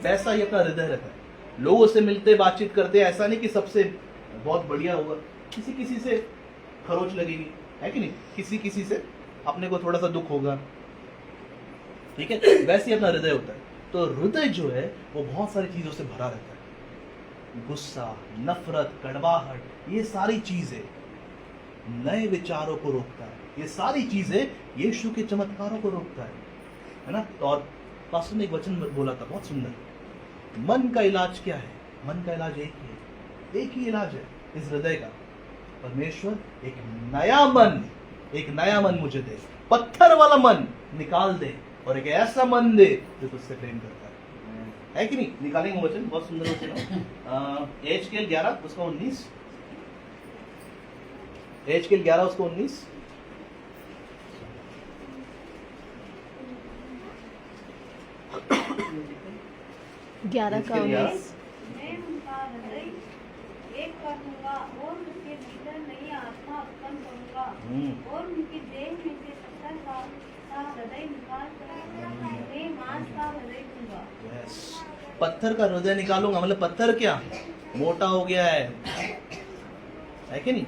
वैसा ही अपना हृदय रहता है। लोगों से मिलते बातचीत करते हैं, ऐसा नहीं कि सबसे बहुत बढ़िया होगा, किसी किसी से खरोच लगेगी, है कि नहीं? किसी किसी से अपने को थोड़ा सा दुख होगा, ठीक है? वैसे ही अपना हृदय होता है। तो हृदय जो है वो बहुत सारी चीजों से भरा रहता है, गुस्सा, नफरत, कड़वाहट, ये सारी चीजें नए विचारों को रोकता है, ये सारी चीजें यीशु के चमत्कारों को रोकता है ना? तो और पास्टर ने एक वचन बोला था बहुत सुंदर, मन का इलाज क्या है? मन का इलाज एक ही है, एक ही इलाज है इस हृदय का, परमेश्वर एक नया मन मुझे दे, पत्थर वाला मन निकाल दे और एक ऐसा मन दे जो तुझसे प्रेम करता है कि नहीं? निकालेंगे वचन, बहुत सुंदर वचन है। एचकेएल 11 उसका 19, एचकेएल 11 उसका 19।
ग्यारह का 19।
मैं उनका हृदय एक कर दूंगा और उनके भीतर नई आत्मा उत्पन्न करूंगा और उनकी देह में से पत्थर का हृदय निकाल कर उन्हें मांस का हृदय दूंगा।
पत्थर का हृदय निकालूंगा, मतलब पत्थर क्या मोटा हो गया है कि नहीं?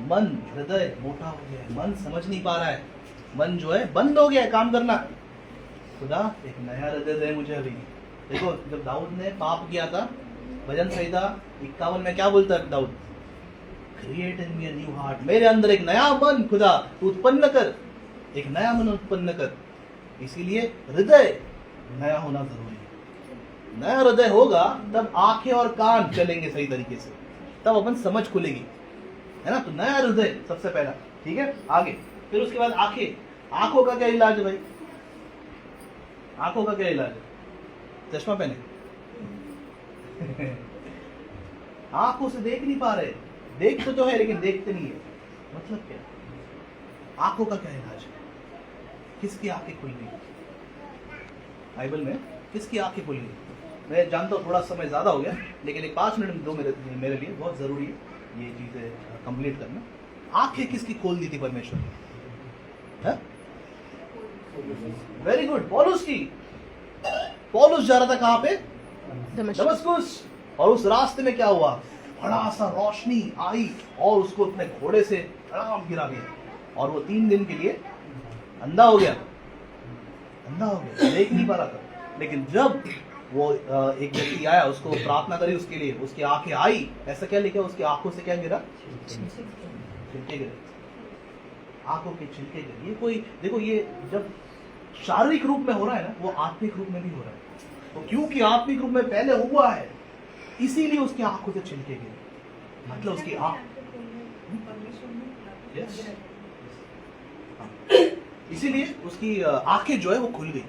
मन, हृदय मोटा हो गया है, मन समझ नहीं पा रहा है, मन जो है बंद हो गया है काम करना। खुदा एक नया हृदय दे मुझे अभी। देखो जब दाऊद ने पाप किया था, भजन संहिता 51 में क्या बोलता है Dawood? Create in me a new heart, मेरे अंदर एक नया मन खुदा तू उत्पन्न कर, एक नया मन उत्पन्न कर। इसीलिए हृदय नया होना जरूरी है। नया हृदय होगा तब आंखें और कान चलेंगे सही तरीके से, तब अपन समझ खुलेगी, है ना? तो नया हृदय सबसे पहला, ठीक है? आगे फिर उसके बाद आंखें, आंखों का क्या इलाज है भाई? आंखों का क्या इलाज है? चश्मा पहने आंखों से देख नहीं पा रहे, देखते तो है लेकिन देखते नहीं है, मतलब क्या? आंखों का क्या इलाज है? किसकी आंखें खुल गई? बाइबल में किसकी आंखें खुल गई? मैं जानता हूँ थोड़ा समय ज्यादा हो गया, लेकिन एक 5 मिनट दो मेरे लिए, बहुत जरूरी है ये चीजें कंप्लीट करना। आंखें किसकी खोल दी थी परमेश्वर ने? वेरी गुड, पौलुस की। पौलुस जा रहा था कहां पे? दमस्कुस। और उस रास्ते में क्या हुआ? बड़ा सा रोशनी आई और उसको अपने घोड़े से आराम गिरा दिया, और वो 3 दिन के लिए अंधा हो गया, देख नहीं पा रहा था। लेकिन जब वो एक व्यक्ति आया, उसको प्रार्थना करी उसके लिए, उसकी आंखें आई, ऐसा क्या लिखा? उसकी आंखों से क्या गिरा? छिलके गिरे, आंखों के छिलके गिरे। ये कोई देखो, ये जब शारीरिक रूप में हो रहा है ना, वो आत्मिक रूप में भी हो रहा है। तो क्योंकि आत्मिक रूप में पहले हुआ है, इसीलिए उसकी आंखों से छिलके गिरे, मतलब उसकी आंख, इसीलिए उसकी आंखें जो है वो खुल गई।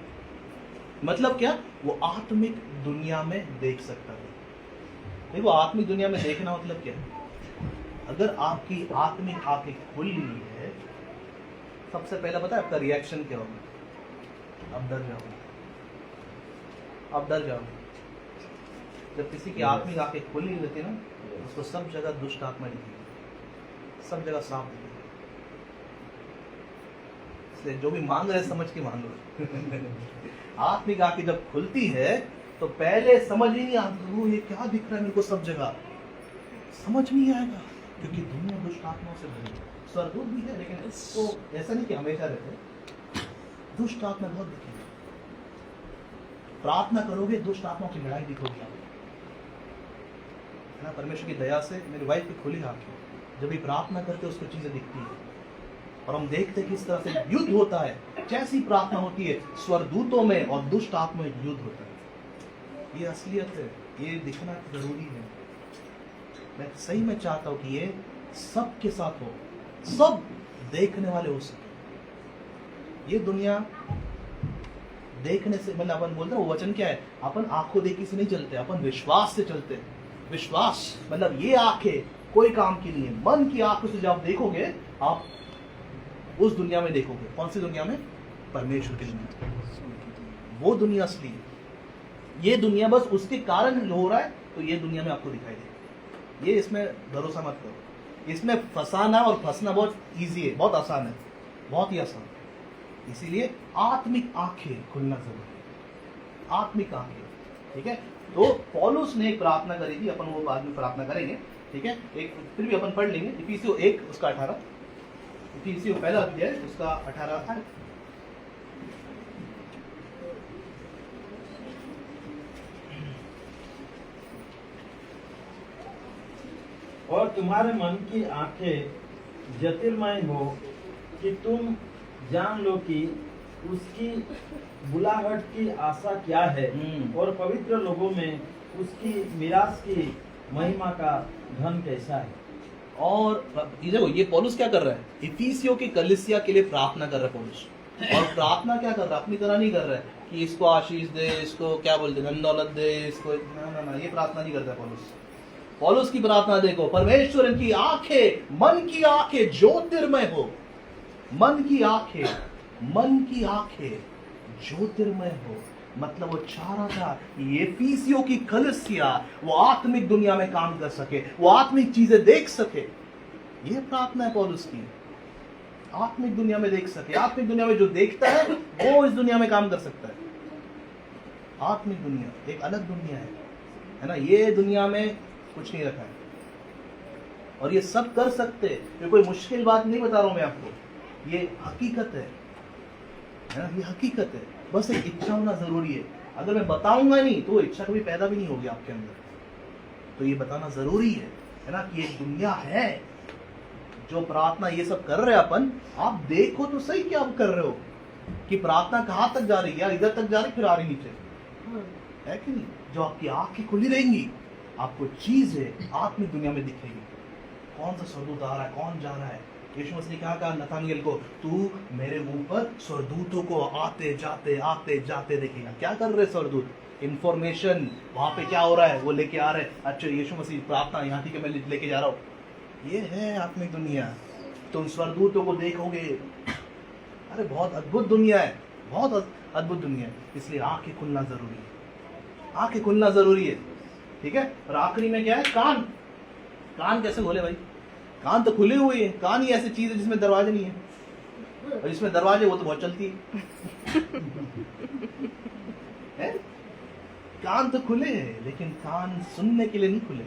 मतलब क्या? वो आत्मिक दुनिया में देख सकता है। देखो आत्मिक दुनिया में देखना मतलब क्या है? अगर आपकी आत्मिक आंखें खुल गई है, सबसे पहला पता है आपका रिएक्शन क्या होगा? अब डर जाओगे, अब डर जाओगे। जब किसी की आत्मिक आंखें खुली रहती है ना, उसको सब जगह दुष्ट आत्मा दिखेगी, सब जगह सांप दिखेगा। इसलिए जो भी मांग रहे समझ के मांगो। आत्मिक आंखें जब खुलती है तो पहले समझ ही नहीं आता, ये क्या दिख रहा है मेरे को, सब जगह समझ नहीं आएगा, क्योंकि दुनिया दुष्ट आत्माओं से भरी है। स्वर्गदूत भी है, लेकिन इसको ऐसा नहीं कि हमेशा रहते, दुष्ट आत्मा बहुत दिखेगी। प्रार्थना करोगे दुष्ट आत्माओं की लड़ाई दिखोगी आपको, है ना। परमेश्वर की दया से मेरी वाइफ की खुली आंखें, जब भी प्रार्थना करते उसको चीजें दिखती है और हम देखते हैं किस तरह से युद्ध होता है। जैसी प्रार्थना होती है स्वर्गदूतों में और दुष्ट आत्मा में युद्ध होता है। ये असलियत है, ये दिखना जरूरी है। मैं सही में चाहता हूं कि ये सबके साथ हो, सब देखने वाले हो सके। ये दुनिया देखने से, मतलब अपन बोलते हैं वो वचन क्या है, अपन आंखों देखी से नहीं चलते, अपन विश्वास से चलते हैं। विश्वास मतलब ये आंखें कोई काम की नहीं है। मन की आंखों से जब आप देखोगे, आप उस दुनिया में देखोगे। कौन सी दुनिया में? परमेश्वर की दुनिया। वो दुनिया असली है। ये दुनिया बस उसके कारण हो रहा है, तो ये दुनिया में आपको दिखाई देगा। ये इसमें भरोसा मत करो। इसमें फंसाना और फंसना बहुत इजी है, बहुत आसान है, बहुत ही आसान। इसीलिए आत्मिक आंखें खुलना जरूरी है। आत्मिक आंखें, ठीक है। तो पौलुस ने एक प्रार्थना करी थी, अपन वो बाद में प्रार्थना करेंगे, ठीक है। एक फिर भी अपन पढ़ लेंगे इफिसियों 1 उसका 18, इफिसियों पहला अध्याय उसका 18 है।
और तुम्हारे मन की आंखें ज्योतिर्मय हो कि तुम जान लो कि उसकी बुलाहट की आशा क्या है और पवित्र लोगों में उसकी मिरास की महिमा का धन कैसा है।
और ये देखो, ये पौलुस क्या कर रहा है? इफिसियों की कलीसिया के लिए प्रार्थना कर रहा है पौलुस। और प्रार्थना क्या कर रहा है? अपनी तरह नहीं कर रहा है कि इसको आशीष दे, इसको क्या बोलते हैं, धन दौलत दे, इसको ना, ये प्रार्थना नहीं करता है पौलुस। पौलुस की प्रार्थना देखो, परमेश्वर इनकी आंखें, मन की आंखें ज्योतिर्मय हो। मन की आंखें ज्योतिर्मय हो, मतलब वो चाह रहा था कि एफिसियों की कलीसिया वो आत्मिक दुनिया में काम कर सके, वो आत्मिक चीजें देख सके। ये प्रार्थना है पौलुस की, आत्मिक दुनिया में देख सके। आत्मिक दुनिया में जो देखता है वो इस दुनिया में काम कर सकता है। आत्मिक दुनिया एक अलग दुनिया है ना। ये दुनिया में कुछ नहीं रखा है और ये सब कर सकते। ये कोई मुश्किल बात नहीं बता रहा हूं मैं आपको, ये हकीकत है ना। ये हकीकत है, बस एक इच्छा होना जरूरी है। अगर मैं बताऊंगा नहीं तो इच्छा कभी पैदा भी नहीं होगी आपके अंदर। तो ये बताना जरूरी है ना कि एक दुनिया है जो प्रार्थना ये सब कर रहे हैं अपन। आप देखो तो सही क्या आप कर रहे हो कि प्रार्थना कहां तक जा रही है, इधर तक जा रही फिर आ रही नीचे, है कि नहीं? जो आपकी आंखें खुली रहेंगी, आपको चीजें आत्मिक दुनिया में दिखेगी। कौन सा स्वर्गदूत आ रहा है, कौन जा रहा है। यीशु मसीह ने कहा नथानिएल को, तू मेरे मुंह पर स्वर्गदूतों को आते जाते देखेगा। क्या कर रहे स्वर्गदूत? इंफॉर्मेशन, वहां पे क्या हो रहा है वो लेके आ रहे हैं। अच्छा यीशु मसीह प्रार्थना यहाँ थी कि मैं लेके जा रहा हूँ। ये है आत्मिक दुनिया। तुम स्वर्गदूतों को देखोगे। अरे बहुत अद्भुत दुनिया है, बहुत अद्भुत दुनिया है। इसलिए आंखें खुलना जरूरी है, आंखें खुलना जरूरी है, ठीक है। और आखिरी में क्या है? कान कैसे खोले भाई? कान तो खुले हुए हैं। कान ही ऐसी चीज है जिसमें दरवाजे नहीं है, और जिसमें दरवाजे वो तो बहुत चलती है? कान तो खुले हैं लेकिन कान सुनने के लिए नहीं खुले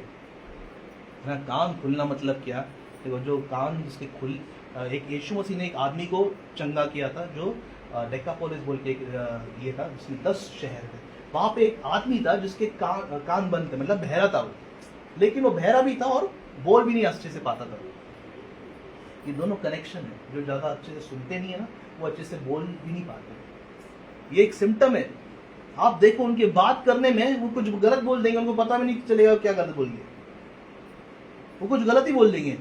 ना। कान खुलना मतलब क्या? देखो, जो कान जिसके खुल, एक यीशु मसीह ने एक आदमी को चंगा किया था जो डेकापोलिस बोल के ये था, जिसमें 10 शहर थे। वहां पे एक आदमी था जिसके कान बंद थे, मतलब बहरा था वो। लेकिन वो बहरा भी था और बोल भी नहीं अच्छे से पाता था। ये दोनों कनेक्शन है। जो ज्यादा अच्छे से सुनते नहीं है ना, वो अच्छे से बोल भी नहीं पाते। ये एक सिम्टम है। आप देखो उनके बात करने में वो कुछ गलत बोल देंगे, उनको पता भी नहीं चलेगा क्या गलत बोल दिया। वो कुछ गलत ही बोल देंगे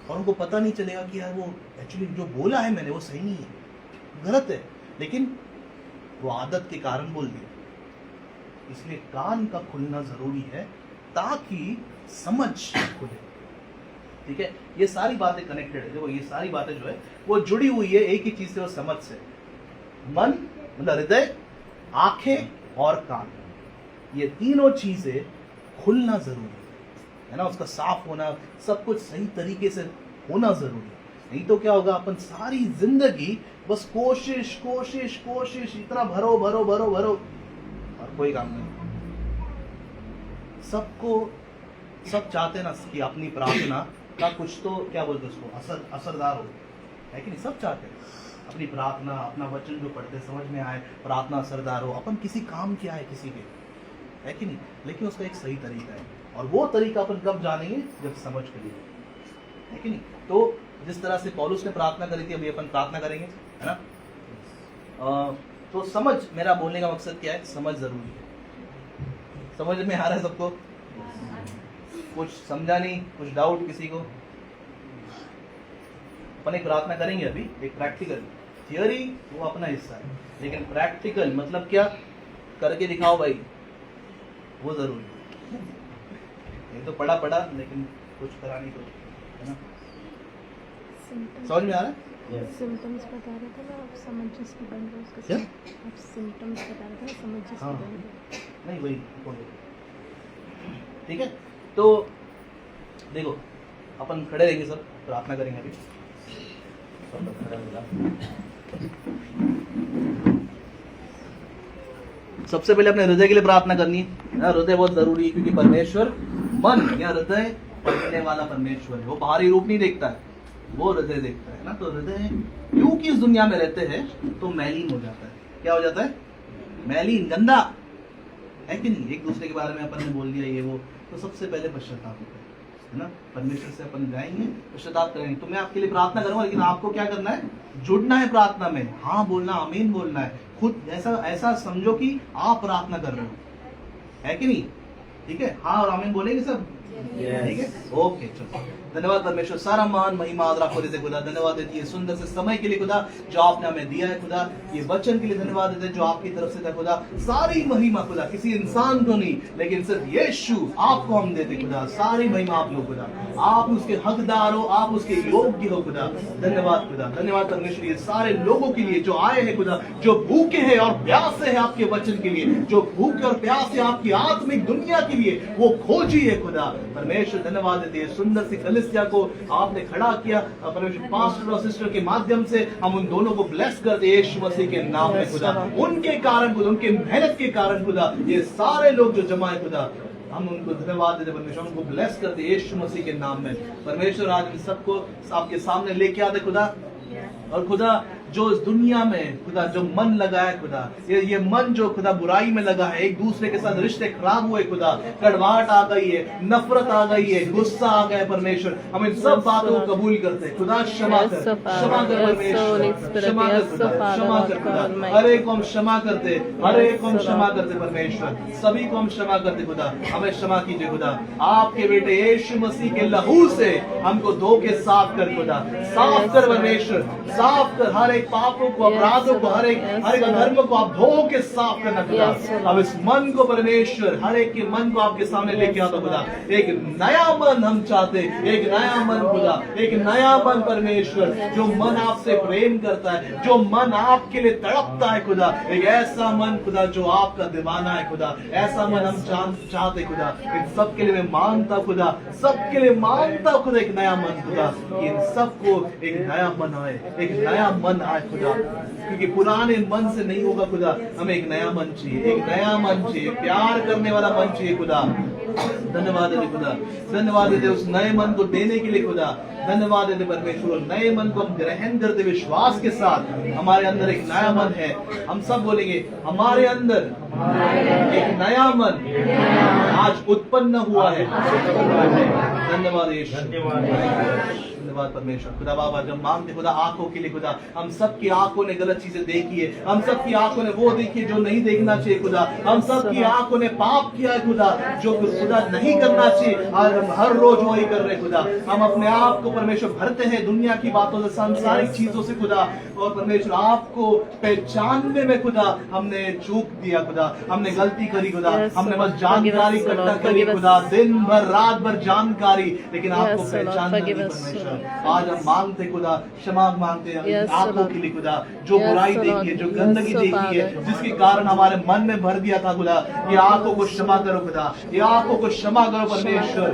और उनको पता नहीं चलेगा कि यार वो एक्चुअली जो बोला है मैंने वो सही नहीं है, गलत है, लेकिन वो आदत के कारण बोल दिया। इसलिए कान का खुलना जरूरी है ताकि समझ खुले, ठीक है। ये सारी बातें कनेक्टेड है। देखो, ये सारी बातें जो है वो जुड़ी हुई है एक ही चीज से, वो समझ से। मन मतलब हृदय, आंखें और कान, ये तीनों चीजें खुलना जरूरी है ना। उसका साफ होना, सब कुछ सही तरीके से होना जरूरी है। नहीं तो क्या होगा, अपन सारी जिंदगी बस कोशिश कोशिश कोशिश, इतना भरो भरो भरो भरो और कोई काम नहीं। सब चाहते ना कि अपनी प्रार्थना का कुछ तो क्या बोलते उसको असरदार हो, है कि नहीं? सब चाहते हैं अपनी प्रार्थना, अपना वचन जो पढ़ते समझ में आए, प्रार्थना असरदार हो। अपन किसी काम के आए किसी के, है कि नहीं? लेकिन उसका एक सही तरीका है और वो तरीका अपन कब जानेंगे, जब समझ के लिए, है कि नहीं। तो जिस तरह से पौलुस ने प्रार्थना करी थी, अभी अपन प्रार्थना करेंगे, है ना। तो समझ, मेरा बोलने का मकसद क्या है, समझ जरूरी है। समझ में आ रहा है सबको? कुछ समझा नहीं, कुछ डाउट किसी को? अपन एक प्रार्थना करेंगे अभी, एक प्रैक्टिकल। थियोरी वो अपना हिस्सा है, लेकिन प्रैक्टिकल मतलब क्या, करके दिखाओ भाई, वो जरूरी है। ये तो पढ़ा लेकिन कुछ करा नहीं, कुछ, है ना। समझ में आ रहा है?
सिम्टम्स बता रहे थे ना आप, समझ जिसकी बन रहा है उसका।
क्या?
आप सिम्टम्स बता रहे थे ना, समझ जिसकी
हाँ।
बन रहा है।
नहीं वही, ठीक है। तो देखो, अपन खड़े रहेंगे, सब प्रार्थना करेंगे अभी। सबसे पहले अपने हृदय के लिए प्रार्थना करनी है ना। हृदय बहुत जरूरी है, क्योंकि परमेश्वर मन या हृदय पढ़ने वाला परमेश्वर है। वो बाहरी रूप नहीं देखता है, वो हृदय देखता है ना। तो हृदय क्योंकि इस दुनिया में रहते हैं तो मैलीन हो जाता है। क्या हो जाता है? मैलीन, गंदा, है कि नहीं। एक दूसरे के बारे में अपन ने बोल दिया ये वो, तो सबसे पहले पश्चाताप होता है ना। परमेश्वर से अपन जाएंगे, पश्चाताप करेंगे। तो मैं आपके लिए प्रार्थना करूंगा, लेकिन आपको क्या करना है, जुड़ना है प्रार्थना में। हाँ बोलना, आमीन बोलना है। खुद ऐसा समझो कि आप प्रार्थना कर रहे हो, है कि नहीं। ठीक है, हाँ और आमीन बोलेंगे सब, ठीक है, ओके। चलो, धन्यवाद परमेश्वर, सारा मान महिमा आदर आपको देते खुदा। धन्यवाद देती है सुंदर से समय के लिए खुदा, जो आपने हमें दिया है खुदा। ये वचन के लिए धन्यवाद देते हैं जो आपकी तरफ से था खुदा। सारी महिमा खुदा किसी इंसान को नहीं, लेकिन सिर्फ यीशु आपको हम देते खुदा। सारी महिमा आप लोग खुदा, आप उसके हकदार हो, आप उसके योग्य हो खुदा। धन्यवाद खुदा, धन्यवाद परमेश्वर ये सारे लोगों के लिए जो आए हैं खुदा, जो भूखे हैं और प्यासे हैं आपके वचन के लिए, जो भूखे और प्यासे आपकी आत्मिक दुनिया के लिए, वो खोजी है खुदा। परमेश्वर धन्यवाद देते हैं सुंदर सी कलीसिया को आपने खड़ा किया परमेश्वर, पास्टर और सिस्टर के माध्यम से हम उन दोनों को ब्लेस करते हैं यीशु मसीह के नाम में खुदा। उनके कारण खुदा, उनके मेहनत के कारण खुदा, ये सारे लोग जो जमा है खुदा, हम उनको धन्यवाद देते परमेश्वर, उनको ब्लेस करते यीशु मसीह के नाम में। परमेश्वर आज इन सबको आपके सामने लेके आते खुदा। और खुदा जो इस दुनिया में खुदा जो मन लगा है खुदा, ये मन जो खुदा बुराई में लगा है, एक दूसरे के साथ रिश्ते खराब हुए खुदा, कड़वाहट आ गई है, नफरत आ गई है, गुस्सा आ गया है परमेश्वर, हम इन सब बातों को कबूल करते हैं खुदा। क्षमा कर, क्षमा कर परमेश्वर, क्षमा कर खुदा, क्षमा कर खुदा। हर एक को हम क्षमा करते, हर एक को हम क्षमा करते परमेश्वर, सभी को हम क्षमा करते खुदा। हमें क्षमा कीजिए खुदा, आपके बेटे यीशु मसीह के लहू से हमको धो के साफ कर खुदा, साफ कर परमेश्वर, साफ कर हर एक पापों को, अपराधों को, हर एक अधर्म को आप धो के साफ करना खुदा। अब इस मन को परमेश्वर, हर एक के मन को आपके सामने लेके आता खुदा। एक नया मन हम चाहते, एक नया मन खुदा, एक नया मन परमेश्वर, जो मन आपसे प्रेम करता है, जो मन आपके लिए तड़पता है खुदा। एक ऐसा मन खुदा जो आपका दीवाना है खुदा, ऐसा मन हम चाहते खुदा। इन सबके लिए मैं मांगता खुदा, सबके लिए मांगता खुदा एक नया मन खुदा, इन सबको एक नया मन आए, एक नया मन आए खुदा, क्योंकि पुराने मन से नहीं होगा खुदा। हमें एक नया मन चाहिए, एक नया मन चाहिए, प्यार करने वाला मन चाहिए खुदा। धन्यवाद देते खुदा, धन्यवाद देते उस नए मन को देने के लिए खुदा। धन्यवाद देते परमेश्वर, नए मन को हम ग्रहण करते विश्वास के साथ। हमारे अंदर एक नया मन है, हम सब बोलेंगे हमारे अंदर एक नया मन आज उत्पन्न हुआ है। धन्यवाद यीशु, धन्यवाद परमेश्वर। खुदा बाबा जब मांगते खुदा आंखों के लिए खुदा, हम सबकी आंखों ने गलत चीजें देखी है, हम सबकी आंखों ने वो देखी है जो नहीं देखना चाहिए खुदा, हम सबकी आंखों ने पाप किया है खुदा, जो खुदा नहीं करना चाहिए, और हम हर रोज वही कर रहे खुदा। हम अपने आप को परमेश्वर भरते हैं दुनिया की बातों से, सांसारिक चीजों से खुदा, और परमेश्वर आपको पहचानने में खुदा हमने चूक दिया खुदा, हमने गलती करी खुदा, हमने बस जानकारी इकट्ठा करी खुदा, दिन भर रात भर जानकारी, लेकिन आपको पहचानना नहीं परमेश्वर। आज हम मांगते खुदा, क्षमा मांगते हैं आंखों के लिए खुदा, जो बुराई देखी है, जो गंदगी देखी है, जिसके कारण हमारे मन में भर दिया था खुदा, ये आंखों को क्षमा करो खुदा, ये आंखों को क्षमा करो परमेश्वर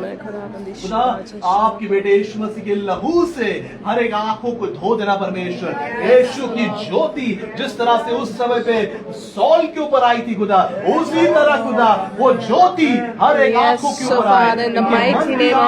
खुदा। आपके बेटे यीशु मसीह के लहू से हर एक आंखों को धो देना परमेश्वर। यीशु की ज्योति जिस तरह से उस समय पे सौल के ऊपर आई थी खुदा, उसी तरह खुदा वो ज्योति हर एक आंखों के ऊपर आए,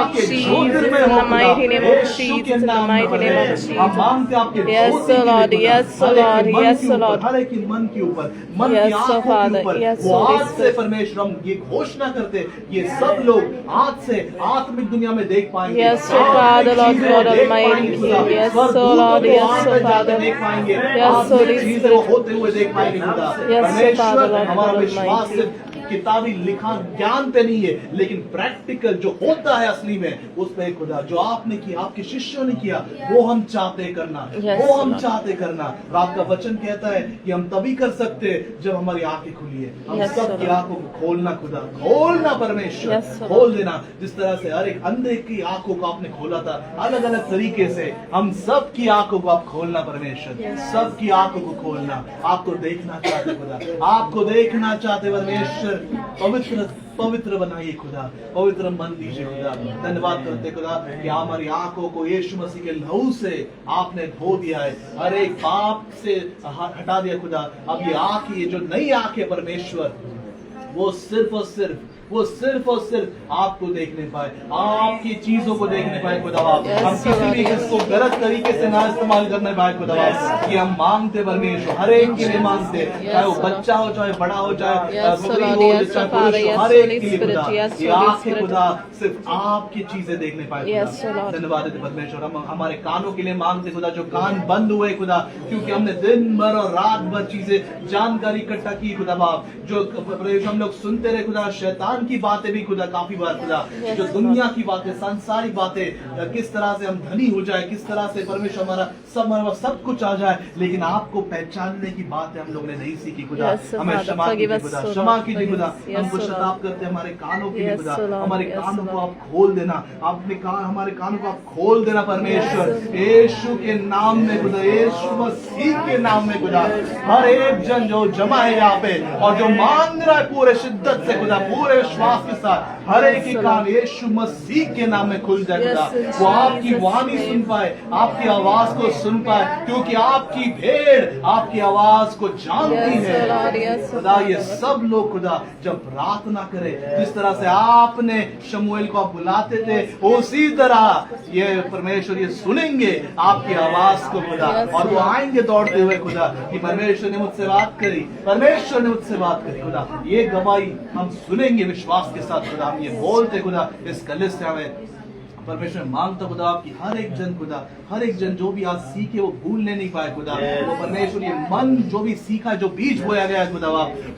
आपके ज्योतिर्मय हो खुदा, यीशु के नाम में बने। हम मांगते हैं आपके
Yes,
ज्योति के
Lord.
लिए
Yes,
खुदा, हर एक
Lord.
के मन
Yes,
के ऊपर,
Lord.
हर एक के मन के ऊपर, मन की
Yes,
आंखों के
Father.
ऊपर,
Yes,
वो
Holy
आज से परमेश्वर हम ये घोषणा करते, ये सब लोग आज से आत्मिक दुनिया में देख पाएंगे।
Yes, so Father, Lord God Almighty. Yes, so Lord. Yes, so Father.
देख पाएंगे,
Yes,
आत्मिक
Holy
चीजें वो
Spirit.
होते हुए देख पाएंगे खुदा।
Yes, so Father,
परमेश्वर
Lord
हमारा
God
विश्वास
Almighty.
सिर्फ किताबी लिखा ज्ञान पे नहीं है, लेकिन प्रैक्टिकल जो होता है असली में उस पे खुदा जो आपने किया, आपके शिष्यों ने किया, वो हम चाहते करना,
Yes,
वो हम
Lord.
चाहते करना। रात का वचन कहता है कि हम तभी कर सकते हैं जब हमारी आंखें खुली है। हम
Yes,
सबकी
Lord.
आंखों को खोलना खुदा, खोलना परमेश्वर,
Yes, Lord.
खोल देना। जिस तरह से हर एक अंधे की आंखों को आपने खोला था, अलग अलग तरीके से हम सबकी आंखों को आप खोलना परमेश्वर,
Yes.
सबकी आंखों को खोलना। आपको देखना चाहते खुदा, आपको देखना चाहते परमेश्वर। पवित्र पवित्र बनाइए खुदा, पवित्र मन दीजिए खुदा। धन्यवाद करते खुदा कि हमारी आंखों को यीशु मसीह के लहू से आपने धो दिया है, हर एक पाप से हटा दिया खुदा। अब ये आंख, ये जो नई आंख है परमेश्वर, वो सिर्फ और सिर्फ आपको देखने पाए, आपकी चीजों को देखने पाए खुदा। हम किसी भी इसको गलत तरीके से ना इस्तेमाल करने पाए खुदा। ये हम मांगते परमेश्वर, हर एक के लिए मांगते, चाहे वो बच्चा हो, चाहे बड़ा हो, चाहे बकरी हो, चाहे पुरुष हो, हर एक के लिए खुदा। ये आंखें खुदा सिर्फ आपकी चीजें देखने पाए खुदा। धन्यवाद देते परमेश्वर। हम हमारे कानों के लिए मांगते खुदा, जो कान बंद हुए खुदा, क्योंकि हमने दिन भर और रात भर चीजें जानकारी इकट्ठा की खुदा बाप, जो हम लोग सुनते रहे खुदा, शैतान की बातें भी खुदा काफी बार खुदा, जो दुनिया की बातें, सांसारिक बातें, किस तरह से हम धनी हो जाए, किस तरह से परमेश्वर हमारा सब कुछ आ जाए, लेकिन आपको पहचानने की बातें हम लोग ने नहीं सीखी खुदा। हमें क्षमा कीजिए खुदा, क्षमा कीजिए खुदा। हमको शताब करते हमारे कानों के लिए खुदा, हमारे कानों को आप खोल देना, हमारे कानों को आप खोल देना परमेश्वर, यीशु के नाम में खुदा, यीशु मसीह के नाम में खुदा। हर एक जन जो जमा है यहाँ पे और जो मांग रहा है पूरे शिद्दत से खुदा, पूरे विश्वास के साथ, हर एक की कान यीशु मसीह के नाम में खुल जाए खुदा। वो आपकी वाणी सुन पाए, आपकी आवाज को सुन पाए, क्योंकि आपकी भेड़ आपकी आवाज को जानती है खुदा। ये सब लोग खुदा जब प्रार्थना करे, जिस तरह से आपने शमूएल को आप बुलाते थे, उसी तरह ये परमेश्वर ये सुनेंगे आपकी आवाज को खुदा, और वो आएंगे दौड़ते हुए खुदा कि परमेश्वर ने मुझसे बात करी, परमेश्वर ने मुझसे बात करी खुदा। ये गवाही हम सुनेंगे विश्वास के साथ खुदा। हम ये बोलते खुदा इस कलीसिया में परमेश्वर मांगता खुदा आपकी हर एक जन खुदा, हर एक जन जो भी आज सीखे वो भूलने नहीं पाए खुदा। वो परमेश्वर ये मन जो भी सीखा, जो बीज बोया गया है खुदा,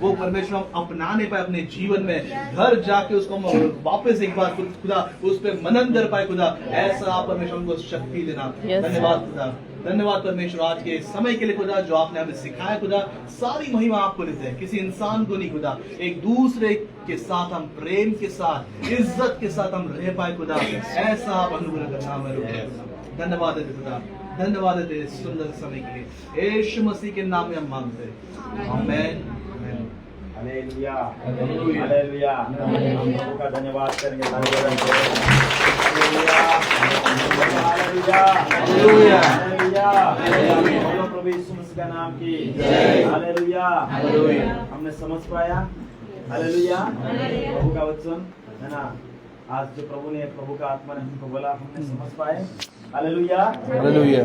वो परमेश्वर हम अपनाने पाए अपने जीवन में, घर जाके उसको हम वापस एक बार खुदा उस पर मनन कर पाए खुदा। ऐसा आप परमेश्वर हमको शक्ति देना। धन्यवाद खुदा, धन्यवाद परमेश्वर आज के समय के लिए खुदा, जो आपने हमें सिखाया खुदा। सारी महिमा आपको देते हैं, किसी इंसान को नहीं खुदा। एक दूसरे के साथ हम प्रेम के साथ, इज्जत के साथ हम रह पाए खुदा। ऐसा आप अनुग्रह करना हमें। धन्यवाद देते खुदा, धन्यवाद देते सुंदर समय के लिए, यीशु मसीह के नाम में हम मांगते हैं, आमीन।
Hallelujah, hallelujah. हम प्रभु का धन्यवाद करेंगे। Hallelujah, hallelujah, hallelujah, hallelujah. बोलो प्रभु यीशु मसीह का नाम की जय। Hallelujah, hallelujah. हमने समझ पाया, हालेलुया, प्रभु का वचन है ना। आज जो प्रभु का आत्मा ने हमको बोला, हमने समझ पाए। Hallelujah,
hallelujah.